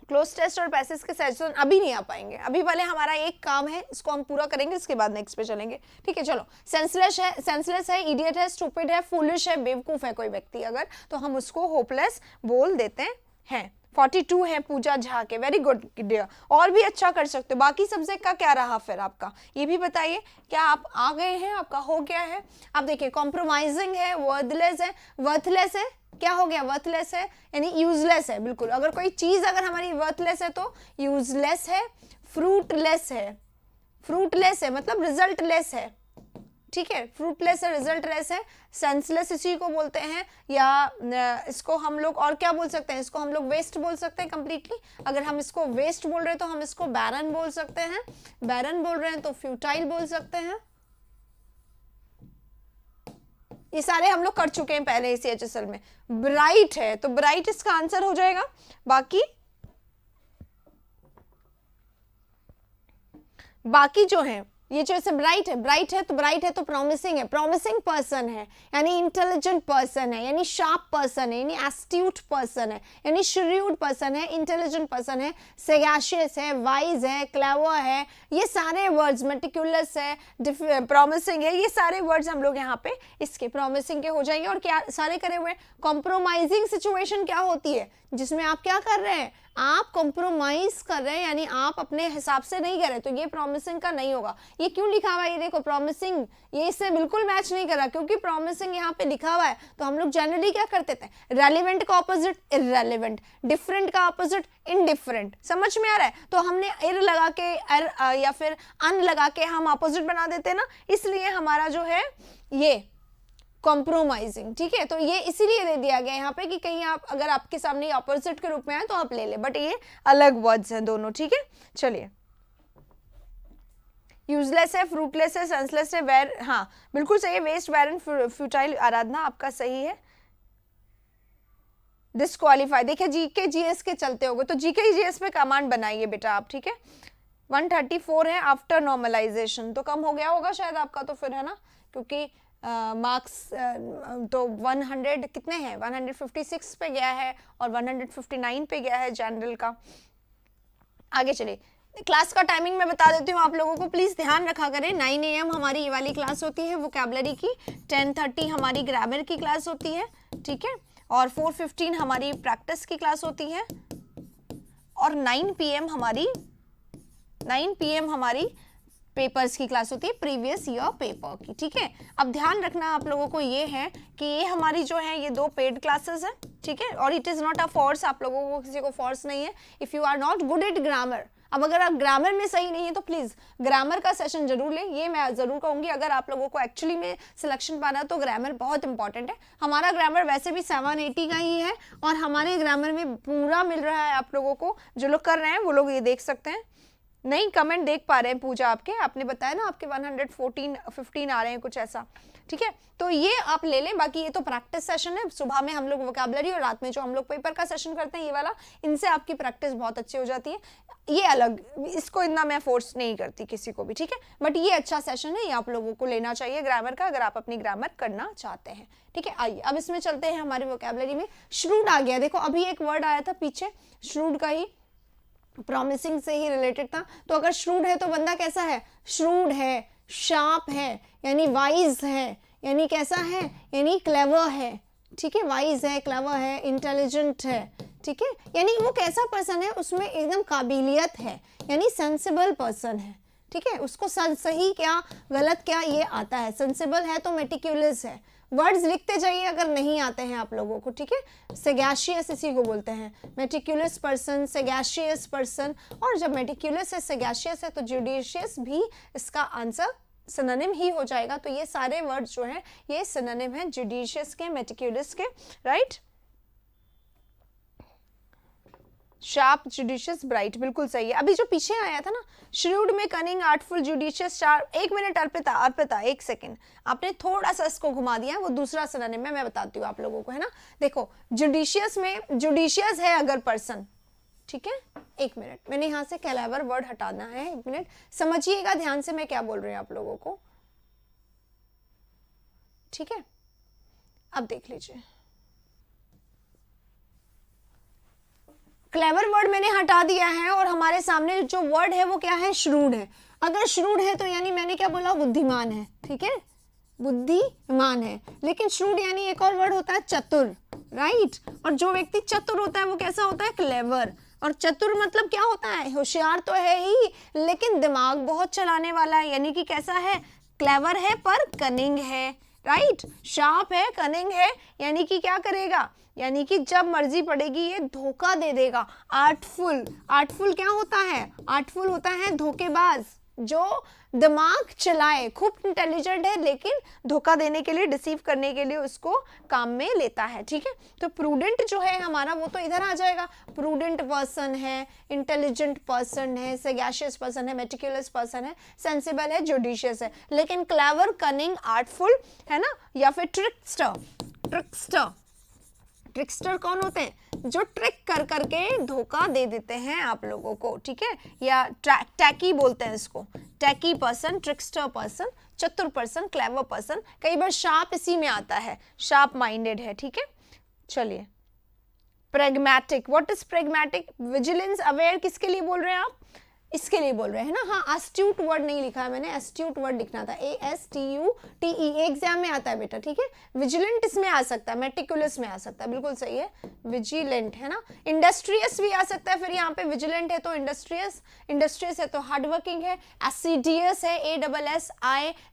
क्लोज टेस्ट और पैसेज के सेशन अभी नहीं आ पाएंगे, अभी वाले हमारा एक काम है, इसको हम पूरा करेंगे, इसके बाद नेक्स्ट पे चलेंगे, ठीक है। चलो, सेंसलेस है, इडियट है, स्टूपिड है, फूलिश है, बेवकूफ है कोई व्यक्ति अगर, तो हम उसको होपलेस बोल देते हैं। 42 है पूजा झा के, वेरी गुड डियर, और भी अच्छा कर सकते हो। बाकी सब्जेक्ट का क्या रहा फिर आपका, ये भी बताइए, क्या आप आ गए हैं, आपका हो गया है? आप देखिए, कॉम्प्रोमाइजिंग है, वर्थलेस है, वर्थलेस है, क्या हो गया? वर्थलेस है यानी यूजलेस है, बिल्कुल। अगर कोई चीज अगर हमारी वर्थलेस है तो यूजलेस है। फ्रूटलेस है, फ्रूटलेस है मतलब रिजल्टलेस है, ठीक है। फ्रूटलेस है, रिजल्टलेस है। सेंसलेस इसी को बोलते हैं, या इसको हम लोग और क्या बोल सकते हैं? इसको हम लोग वेस्ट बोल सकते हैं कंप्लीटली। अगर हम इसको वेस्ट बोल रहे हैं तो हम इसको बैरन बोल सकते हैं, बैरन बोल रहे हैं तो फ्यूटाइल बोल सकते हैं। ये सारे हम लोग कर चुके हैं पहले इसी HSL में। ब्राइट है तो ब्राइट इसका आंसर हो जाएगा। बाकी जो है ये जो ऐसे ब्राइट है तो प्रॉमिसिंग है, प्रॉमिसिंग पर्सन है, यानी इंटेलिजेंट पर्सन है, यानी शार्प पर्सन है, यानी एस्ट्यूट पर्सन है, यानी श्रीव्ड पर्सन है, इंटेलिजेंट पर्सन है, सैगाशियस है, वाइज है, क्लेवर है, ये सारे वर्ड्स, मेटिकुलस है, प्रॉमिसिंग है, ये सारे वर्ड्स हम लोग यहाँ पे इसके प्रॉमिसिंग के हो जाएंगे। और क्या सारे करे हुए? कॉम्प्रोमाइजिंग सिचुएशन क्या होती है? जिसमें आप क्या कर रहे हैं? आप कॉम्प्रोमाइज कर रहे हैं, यानी आप अपने हिसाब से नहीं कर रहे, तो ये प्रॉमिसिंग का नहीं होगा। ये क्यों लिखा हुआ है? ये देखो प्रॉमिसिंग, ये इससे बिल्कुल मैच नहीं कर रहा, क्योंकि प्रॉमिसिंग यहाँ पे लिखा हुआ है। तो हम लोग जनरली क्या करते थे? रेलिवेंट का ऑपोजिट इररेलेवेंट, डिफरेंट का ऑपोजिट इनडिफरेंट। समझ में आ रहा है? तो हमने इर लगा के या फिर अन लगा के हम ऑपोजिट बना देते ना, इसलिए हमारा जो है ये कॉम्प्रोमाइजिंग, ठीक है। तो ये इसीलिए दे दिया गया यहाँ पे कि कहीं आप अगर आपके सामने ऑपोजिट के रूप में आए तो आप ले ले, बट ये अलग वर्ड्स हैं दोनों, ठीक है। चलिए, यूजलेस है, फ्रूटलेस है, सेंसलेस है, वेर, हाँ बिल्कुल सही है, वेस्ट, बैरन, फ्यूटाइल, आराधना आपका सही है। डिस्क्वालीफाई, देखिए जीके जीएस के चलते होगे तो जीके जीएस पे कमांड बनाइए बेटा आप, ठीक है। 134 है आफ्टर नॉर्मलाइजेशन, तो कम हो गया होगा शायद आपका, तो फिर है ना, क्योंकि मार्क्स तो 100 कितने हैं? 156 पे गया है और 159 पे गया है जनरल का। आगे चलिए, क्लास का टाइमिंग मैं बता देती हूँ आप लोगों को, प्लीज ध्यान रखा करें। 9 AM हमारी ये वाली क्लास होती है वोकैबुलरी की, 10:30 हमारी ग्रामर की क्लास होती है, ठीक है, और 4:15 हमारी प्रैक्टिस की क्लास होती है, और 9 PM हमारी पेपर्स की क्लास होती है, प्रीवियस ईयर पेपर की, ठीक है। अब ध्यान रखना आप लोगों को ये है कि ये हमारी जो है ये 2 पेड क्लासेस है, ठीक है, और it is not a force, आप लोगों को किसी को फोर्स नहीं है। If you are not good at grammar, अब अगर आप ग्रामर में सही नहीं है तो प्लीज ग्रामर का सेशन जरूर लें, ये मैं जरूर कहूंगी। अगर आप लोगों को एक्चुअली में सिलेक्शन पाना है तो ग्रामर बहुत इंपॉर्टेंट है। हमारा ग्रामर वैसे भी 780 का ही है, और हमारे ग्रामर में पूरा मिल रहा है आप लोगों को। जो लोग कर रहे हैं वो लोग ये देख सकते हैं। नहीं कमेंट देख पा रहे हैं पूजा आपके, आपने बताया ना आपके 115 आ रहे हैं कुछ ऐसा, ठीक है। तो ये आप ले लें, बाकी ये तो प्रैक्टिस सेशन है। सुबह में हम लोग वोकैबुलरी और रात में जो हम लोग पेपर का सेशन करते हैं ये वाला, इनसे आपकी प्रैक्टिस बहुत अच्छी हो जाती है। ये अलग, इसको इतना मैं फोर्स नहीं करती किसी को भी, ठीक है, बट ये अच्छा सेशन है, ये आप लोगों को लेना चाहिए ग्रामर का, अगर आप अपनी ग्रामर करना चाहते हैं, ठीक है। आइए अब इसमें चलते हैं हमारे वोकैबुलरी में। श्रूड आ गया, देखो अभी एक वर्ड आया था पीछे, श्रूड का ही, प्रॉमिसिंग से ही रिलेटेड था। तो अगर श्रूड है तो बंदा कैसा है? श्रूड है, शार्प है, यानी वाइज है, यानी कैसा है? यानी क्लेवर है, ठीक है, वाइज है, क्लेवर है, इंटेलिजेंट है, ठीक है, यानी वो कैसा पर्सन है? उसमें एकदम काबिलियत है, यानी सेंसिबल पर्सन है, ठीक है, उसको सही क्या गलत क्या ये आता है। सेंसिबल है तो मेटिक्यूलस है, वर्ड्स लिखते जाइए अगर नहीं आते हैं आप लोगों को, ठीक है। सेगैशियस इसी को बोलते हैं, मेटिक्यूलस पर्सन, सेगैशियस पर्सन, और जब मेटिक्यूलस है, सेगैशियस है, तो जुडिशियस भी इसका आंसर सिनोनिम ही हो जाएगा। तो ये सारे वर्ड्स जो हैं ये सिनोनिम है जुडिशियस के, मेटिक्यूलस के, राइट। शार्प, जुडिशियस, ब्राइट, बिल्कुल सही है। अभी जो पीछे आया था ना, श्रूड में cunning, artful, judicious, sharp. 1 minute Arpita 1 second, आपने थोड़ा सा इसको घुमा दिया, वो दूसरा सिनोनिम है, मैं बताती हूँ आप लोगों को, है ना। देखो जुडिशियस में, जुडिशियस है अगर पर्सन, ठीक है, 1 मिनट, मैंने यहाँ से कैलेवर वर्ड हटाना है, 1 मिनट समझिएगा ध्यान से मैं क्या बोल रही हूँ आप लोगों को, ठीक है। अब देख लीजिए, क्लेवर वर्ड मैंने हटा दिया है और हमारे सामने जो वर्ड है वो क्या है? श्रूड है। अगर श्रूड है तो यानी मैंने क्या बोला? बुद्धिमान है, ठीक है, बुद्धिमान है। लेकिन श्रूड यानी एक और वर्ड होता है चतुर, राइट। और जो व्यक्ति चतुर होता है वो कैसा होता है? क्लेवर। और चतुर मतलब क्या होता है? होशियार तो है ही, लेकिन दिमाग बहुत चलाने वाला है, यानी कि कैसा है? क्लेवर है पर कनिंग है, राइट। शार्प है, कनिंग है, यानी कि क्या करेगा? यानी कि जब मर्जी पड़ेगी ये धोखा दे देगा। आर्टफुल, आर्टफुल क्या होता है? आर्टफुल होता है धोखेबाज, जो दिमाग चलाए, खूब इंटेलिजेंट है लेकिन धोखा देने के लिए, डिसीव करने के लिए उसको काम में लेता है, ठीक है। तो प्रूडेंट जो है हमारा वो तो इधर आ जाएगा, प्रूडेंट पर्सन है, इंटेलिजेंट पर्सन है, सैगैशियस पर्सन है, मेटिकुलस पर्सन है, सेंसिबल है, जुडिशियस है। लेकिन क्लेवर, कनिंग, आर्टफुल है ना, या फिर ट्रिकस्टर, ट्रिकस्टर ट्रिकस्टर कौन होते हैं? जो ट्रिक कर करके धोखा दे देते हैं आप लोगों को, ठीक है, या टैकी बोलते हैं इसको, टैकी पर्सन, ट्रिकस्टर पर्सन, चतुर पर्सन, क्लेवर पर्सन। कई बार शार्प इसी में आता है, शार्प माइंडेड है, ठीक है। चलिए, pragmatic, what is pragmatic? Vigilance aware किसके लिए बोल रहे हैं आप? इसके लिए बोल रहे हैं ना, हाँ, एस्ट्यूट वर्ड नहीं लिखा है मैंने, एस्ट्यूट वर्ड लिखना था, ASTUTE, एग्जाम में आता है बेटा, ठीक है। विजिलेंट इसमें आ सकता है, मेटिकुलस में आ सकता है, बिल्कुल सही है, विजिलेंट है ना। इंडस्ट्रियस भी आ सकता है, फिर यहाँ पे विजिलेंट है तो इंडस्ट्रियस, इंडस्ट्रियस है तो हार्डवर्किंग है, एसिडियस है,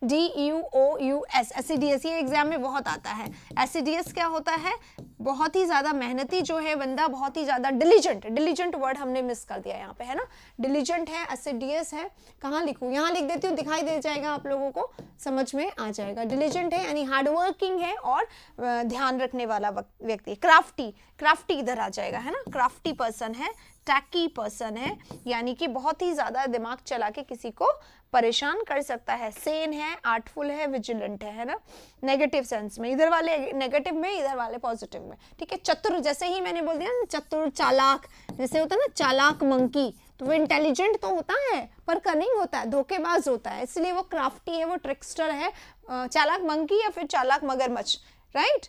ASSIDUOUS, एसिडियस, ये एग्जाम में बहुत आता है। एसिडियस क्या होता है? बहुत ही ज्यादा मेहनती जो है बंदा, बहुत ही ज्यादा डिलीजेंट, डिलीजेंट वर्ड हमने मिस कर दिया यहाँ पे, है ना। डिलीजेंट है, एसिडियस है, कहाँ लिखूं? यहाँ लिख देती हूँ, दिखाई दे जाएगा आप लोगों को, समझ में आ जाएगा। डिलीजेंट है यानी हार्डवर्किंग है और ध्यान रखने वाला व्यक्ति। क्राफ्टी, क्राफ्टी इधर आ जाएगा, है ना, क्राफ्टी पर्सन है। टैकी पर्सन है यानी कि बहुत ही ज्यादा दिमाग चला के किसी को परेशान कर सकता है। सेन है, आर्टफुल है, विजिलेंट है ना, नेगेटिव सेंस में, इधर वाले नेगेटिव में, इधर वाले पॉजिटिव में, ठीक है। चतुर, जैसे ही मैंने बोल दिया ना, चतुर, चालाक, जैसे होता है ना चालाक मंकी, तो वो इंटेलिजेंट तो होता है पर कनिंग होता है, धोखेबाज होता है, इसलिए वो क्राफ्टी है, वो ट्रिकस्टर है। चालाक मंकी या फिर चालाक मगरमच्छ, राइट।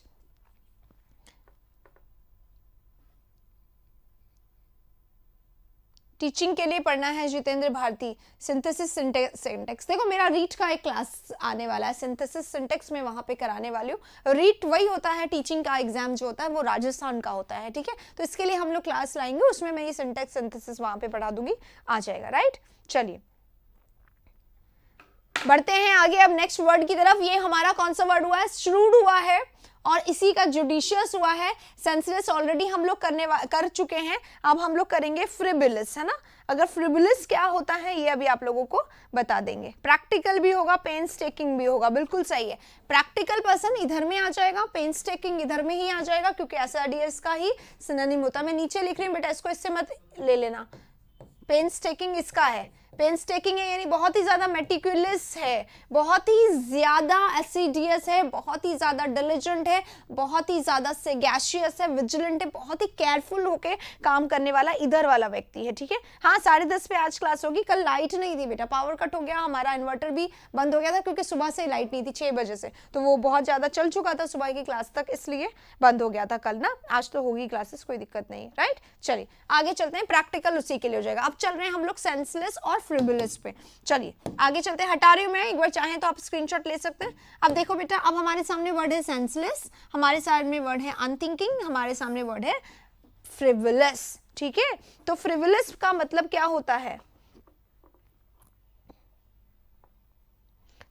टीचिंग के लिए पढ़ना है जितेंद्र भारती, सिंथेसिस सिंटेक्स। देखो मेरा रीट का एक क्लास आने वाला है, सिंथेसिस सिंटेक्स में वहां पे कराने वाली हूँ। रीट वही होता है, टीचिंग का एग्जाम जो होता है वो राजस्थान का होता है, ठीक है। तो इसके लिए हम लोग क्लास लाएंगे, उसमें मैं ये सिंटेक्स सिंथेसिस वहां पे पढ़ा दूंगी, आ जाएगा, राइट। चलिए बढ़ते हैं आगे अब नेक्स्ट वर्ड की तरफ। ये हमारा कौन सा वर्ड हुआ है? श्रूड हुआ है, और इसी का जुडिशियस हुआ है। सेंसलेस ऑलरेडी हम लोग कर चुके हैं, अब हम लोग करेंगे फ्रिबुलस, है ना। अगर फ्रिबुलस क्या होता है ये अभी आप लोगों को बता देंगे। प्रैक्टिकल भी होगा, पेन्स टेकिंग भी होगा, बिल्कुल सही है। प्रैक्टिकल पर्सन इधर में आ जाएगा, पेन्स टेकिंग इधर में ही आ जाएगा, क्योंकि SRDS का ही सिनोनिम होता है। मैं नीचे लिख रही हूँ बेटा, इसको इससे मत ले लेना। पेन्स टेकिंग इसका है, पेन्स टेकिंग है यानी बहुत ही ज्यादा मेटिकुलस है, बहुत ही ज्यादा एसिडियस है, बहुत ही ज्यादा डिलिजेंट है, बहुत ही ज्यादा सेगैशियस है, विजिलेंट है, बहुत ही केयरफुल होके काम करने वाला इधर वाला व्यक्ति है, ठीक है। हाँ 10:30 पे आज क्लास होगी, कल लाइट नहीं थी बेटा, पावर कट हो गया, हमारा इन्वर्टर भी बंद हो गया था क्योंकि सुबह से लाइट नहीं थी, 6 बजे से, तो वो बहुत ज्यादा चल चुका था सुबह की क्लास तक, इसलिए बंद हो गया था कल ना। आज तो होगी क्लासेस, कोई दिक्कत नहीं, राइट। चलिए आगे चलते हैं, प्रैक्टिकल उसी के लिए हो जाएगा। अब चल रहे हैं हम लोग सेंसलेस और फ्रिबुलस पे, चलिए आगे चलते हैं। हटा रही हूं मैं, एक बार चाहें तो आप स्क्रीनशॉट ले सकते हैं। अब देखो बेटा, अब हमारे सामने वर्ड है सेंसलेस, हमारे साइड में वर्ड है अनथिंकिंग, हमारे सामने वर्ड है फ्रिवुलस, ठीक है। तो फ्रिवुलस का मतलब क्या होता है?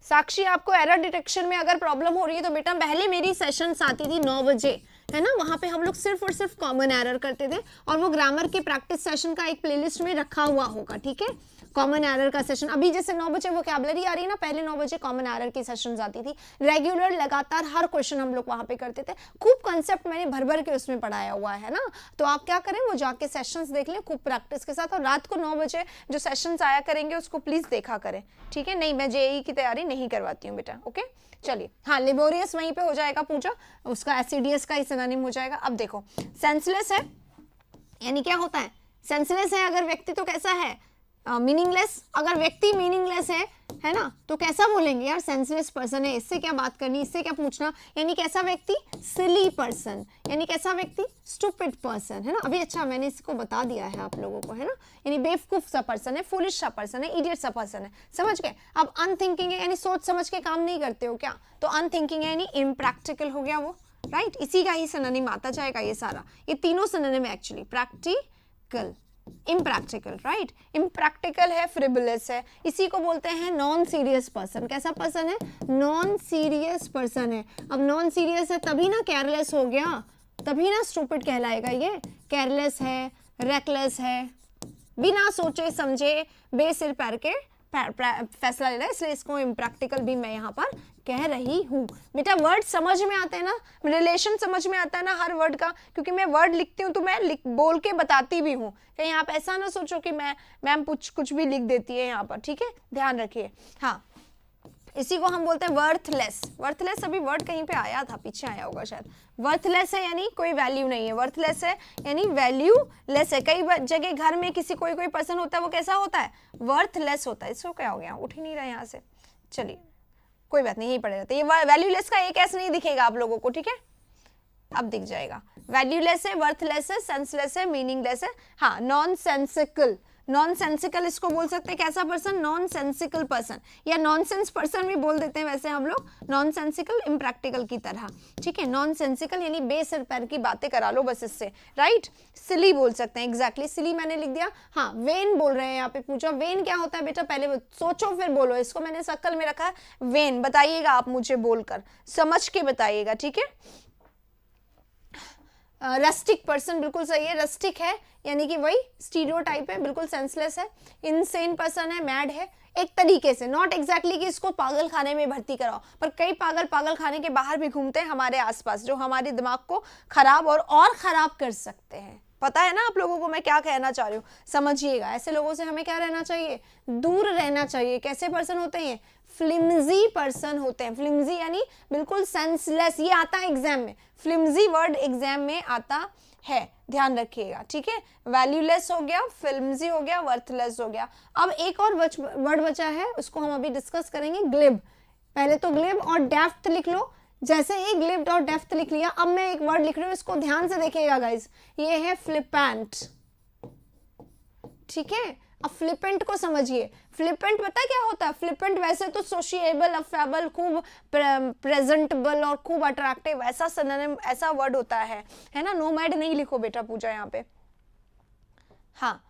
साक्षी, आपको एरर डिटेक्शन में अगर प्रॉब्लम हो रही है तो बेटा पहले मेरी सेशंस आती थी 9 बजे, है ना, वहां पे हम लोग सिर्फ और सिर्फ कॉमन एरर करते थे, और वो ग्रामर के प्रैक्टिस सेशन का एक प्लेलिस्ट में रखा हुआ होगा, ठीक है। कॉमन एरर का सेशन अभी जैसे 9 बजे वोकैबुलरी आ रही है ना, पहले 9 बजे कॉमन एरर की सेशंस आती थी, रेगुलर लगातार हर क्वेश्चन हम लोग वहां पे करते थे। खूब कंसेप्ट मैंने भर भर के उसमें पढ़ाया हुआ है ना, तो आप क्या करें, वो जाके सेशंस देख लें खूब प्रैक्टिस के साथ, और रात को 9 बजे जो सेशंस आया करेंगे उसको प्लीज देखा करें, ठीक है। नहीं, मैं JEE की तैयारी नहीं करवाती हूँ बेटा, ओके। चलिए, हाँ लेबोरियस वहीं पे हो जाएगा पूजा, उसका एसिडियस का ही सिनोनिम हो जाएगा। अब देखो सेंसलेस है यानी क्या होता है? सेंसलेस है अगर व्यक्ति तो कैसा है? मीनिंगलेस। अगर व्यक्ति मीनिंगलेस है ना, तो कैसा बोलेंगे यार, सेंसलेस पर्सन है, इससे क्या बात करनी, इससे क्या पूछना, यानी कैसा व्यक्ति? सिली पर्सन, यानी कैसा व्यक्ति? स्टूपिड पर्सन, है ना। अभी अच्छा मैंने इसको बता दिया है आप लोगों को, है ना, यानी बेवकूफ सा पर्सन है, फूलिश सा पर्सन है, इडियट सा पर्सन है, समझ गए। अब अनथिंकिंग है यानी सोच समझ के काम नहीं करते हो क्या, तो अनथिंकिंग है यानी इम्प्रैक्टिकल हो गया वो, राइट। इसी का ही सिनोनिम आता जाएगा ये सारा, ये तीनों synonym actually, practical, impractical, right. Impractical है, फ्रिबुलस है, इसी को बोलते हैं नॉन सीरियस पर्सन। कैसा पर्सन है? नॉन सीरियस पर्सन है। अब नॉन सीरियस है तभी ना केयरलेस हो गया, तभी ना स्टूपिड कहलाएगा ये। केयरलेस है, रेकलेस है, बिना सोचे समझे बेसिर पैर के फैसला ले रहा है, इसलिए इसको इम्प्रैक्टिकल भी मैं यहाँ पर कह रही हूँ। बेटा वर्ड समझ में आते हैं ना, रिलेशन समझ में आता है ना हर वर्ड का, क्योंकि मैं वर्ड लिखती हूँ तो मैं बोल के बताती भी हूँ, कहीं आप ऐसा ना सोचो कि मैम कुछ भी लिख देती है यहाँ पर, ठीक है, ध्यान रखिए। हाँ इसी को हम बोलते हैं वर्थलेस। वर्थलेस अभी वर्ड कहीं पे आया था, पीछे आया होगा शायद। वर्थलेस है यानी कोई वैल्यू नहीं है, वर्थलेस है यानी वैल्यू लेस है। कई जगह घर में किसी कोई पर्सन होता है, वो कैसा होता है, वर्थलेस होता है। इसको क्या हो गया, उठ ही नहीं रहा यहाँ से, चलिए कोई बात नहीं, यही पड़े रहते। ये वैल्यूलेस का एक ऐसे नहीं दिखेगा आप लोगों को, ठीक है, अब दिख जाएगा। वैल्यूलेस है, वर्थलेस है, सेंसलेस है, मीनिंगलेस है। हाँ, नॉन सेंसिकल, नॉन सेंसिकल इसको बोल सकते हैं, कैसा पर्सन, नॉन सेंसिकल पर्सन, या नॉनसेंस पर्सन भी बोल देते हैं वैसे हम लोग, नॉन सेंसिकल, इम्प्रैक्टिकल की तरह, ठीक है। नॉन सेंसिकल यानी बेसर पैर की बातें करा लो बस इससे, राइट। सिली बोल सकते हैं, एग्जैक्टली सिली मैंने लिख दिया। हाँ, वेन बोल रहे हैं यहाँ पे, पूछा वेन क्या होता है बेटा, पहले सोचो फिर बोलो। इसको मैंने शक्ल में रखा है वेन, बताइएगा आप मुझे बोलकर, समझ के बताइएगा, ठीक है। रस्टिक पर्सन बिल्कुल सही है, रस्टिक है यानी कि वही स्टीरियोटाइप है, बिल्कुल सेंसलेस है। इनसेन पर्सन है, मैड है, एक तरीके से, नॉट एग्जैक्टली कि इसको पागल खाने में भर्ती कराओ, पर कई पागल खाने के बाहर भी घूमते हैं हमारे आसपास, जो हमारे दिमाग को खराब और खराब कर सकते हैं। पता है ना आप लोगों को मैं क्या कहना चाह रही हूँ, समझिएगा। ऐसे लोगों से हमें क्या रहना चाहिए, दूर रहना चाहिए। कैसे पर्सन होते हैं, फ्लिमजी पर्सन होते हैं। फ्लिमजी यानी बिल्कुल सेंसलेस, ये आता है एग्जाम में, फ्लिमजी वर्ड एग्जाम में आता है, ध्यान रखिएगा, ठीक है। वैल्यूलेस हो गया, फ्लिमजी हो गया, वर्थलेस हो गया। अब एक और वर्ड बचा है, उसको हम अभी डिस्कस करेंगे, ग्लिब। पहले तो ग्लिब और डेफ्थ लिख लो। जैसे ही ग्लिब्ड और डेफ्थ लिख लिया, अब मैं एक वर्ड लिख रही हूँ, इसको ध्यान से देखिएगा गाइस, ये है फ्लिपेंट, ठीक है। अब फ्लिपेंट को समझिए। फ्लिपेंट पता है क्या होता है, फ्लिपेंट वैसे तो सोशिएबल, अफेबल, खूब प्रेजेंटेबल और खूब अट्रैक्टिव, ऐसा सिनोनिम, ऐसा वर्ड होता है ना। नोमैड नहीं लिखो बेटा पूजा यहाँ पे। हाँ,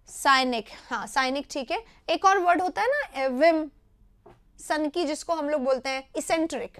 साइनिक, हाँ साइनिक, ठीक है। एक और वर्ड होता है ना विम, सन की, जिसको हम लोग बोलते हैं इसेंट्रिक,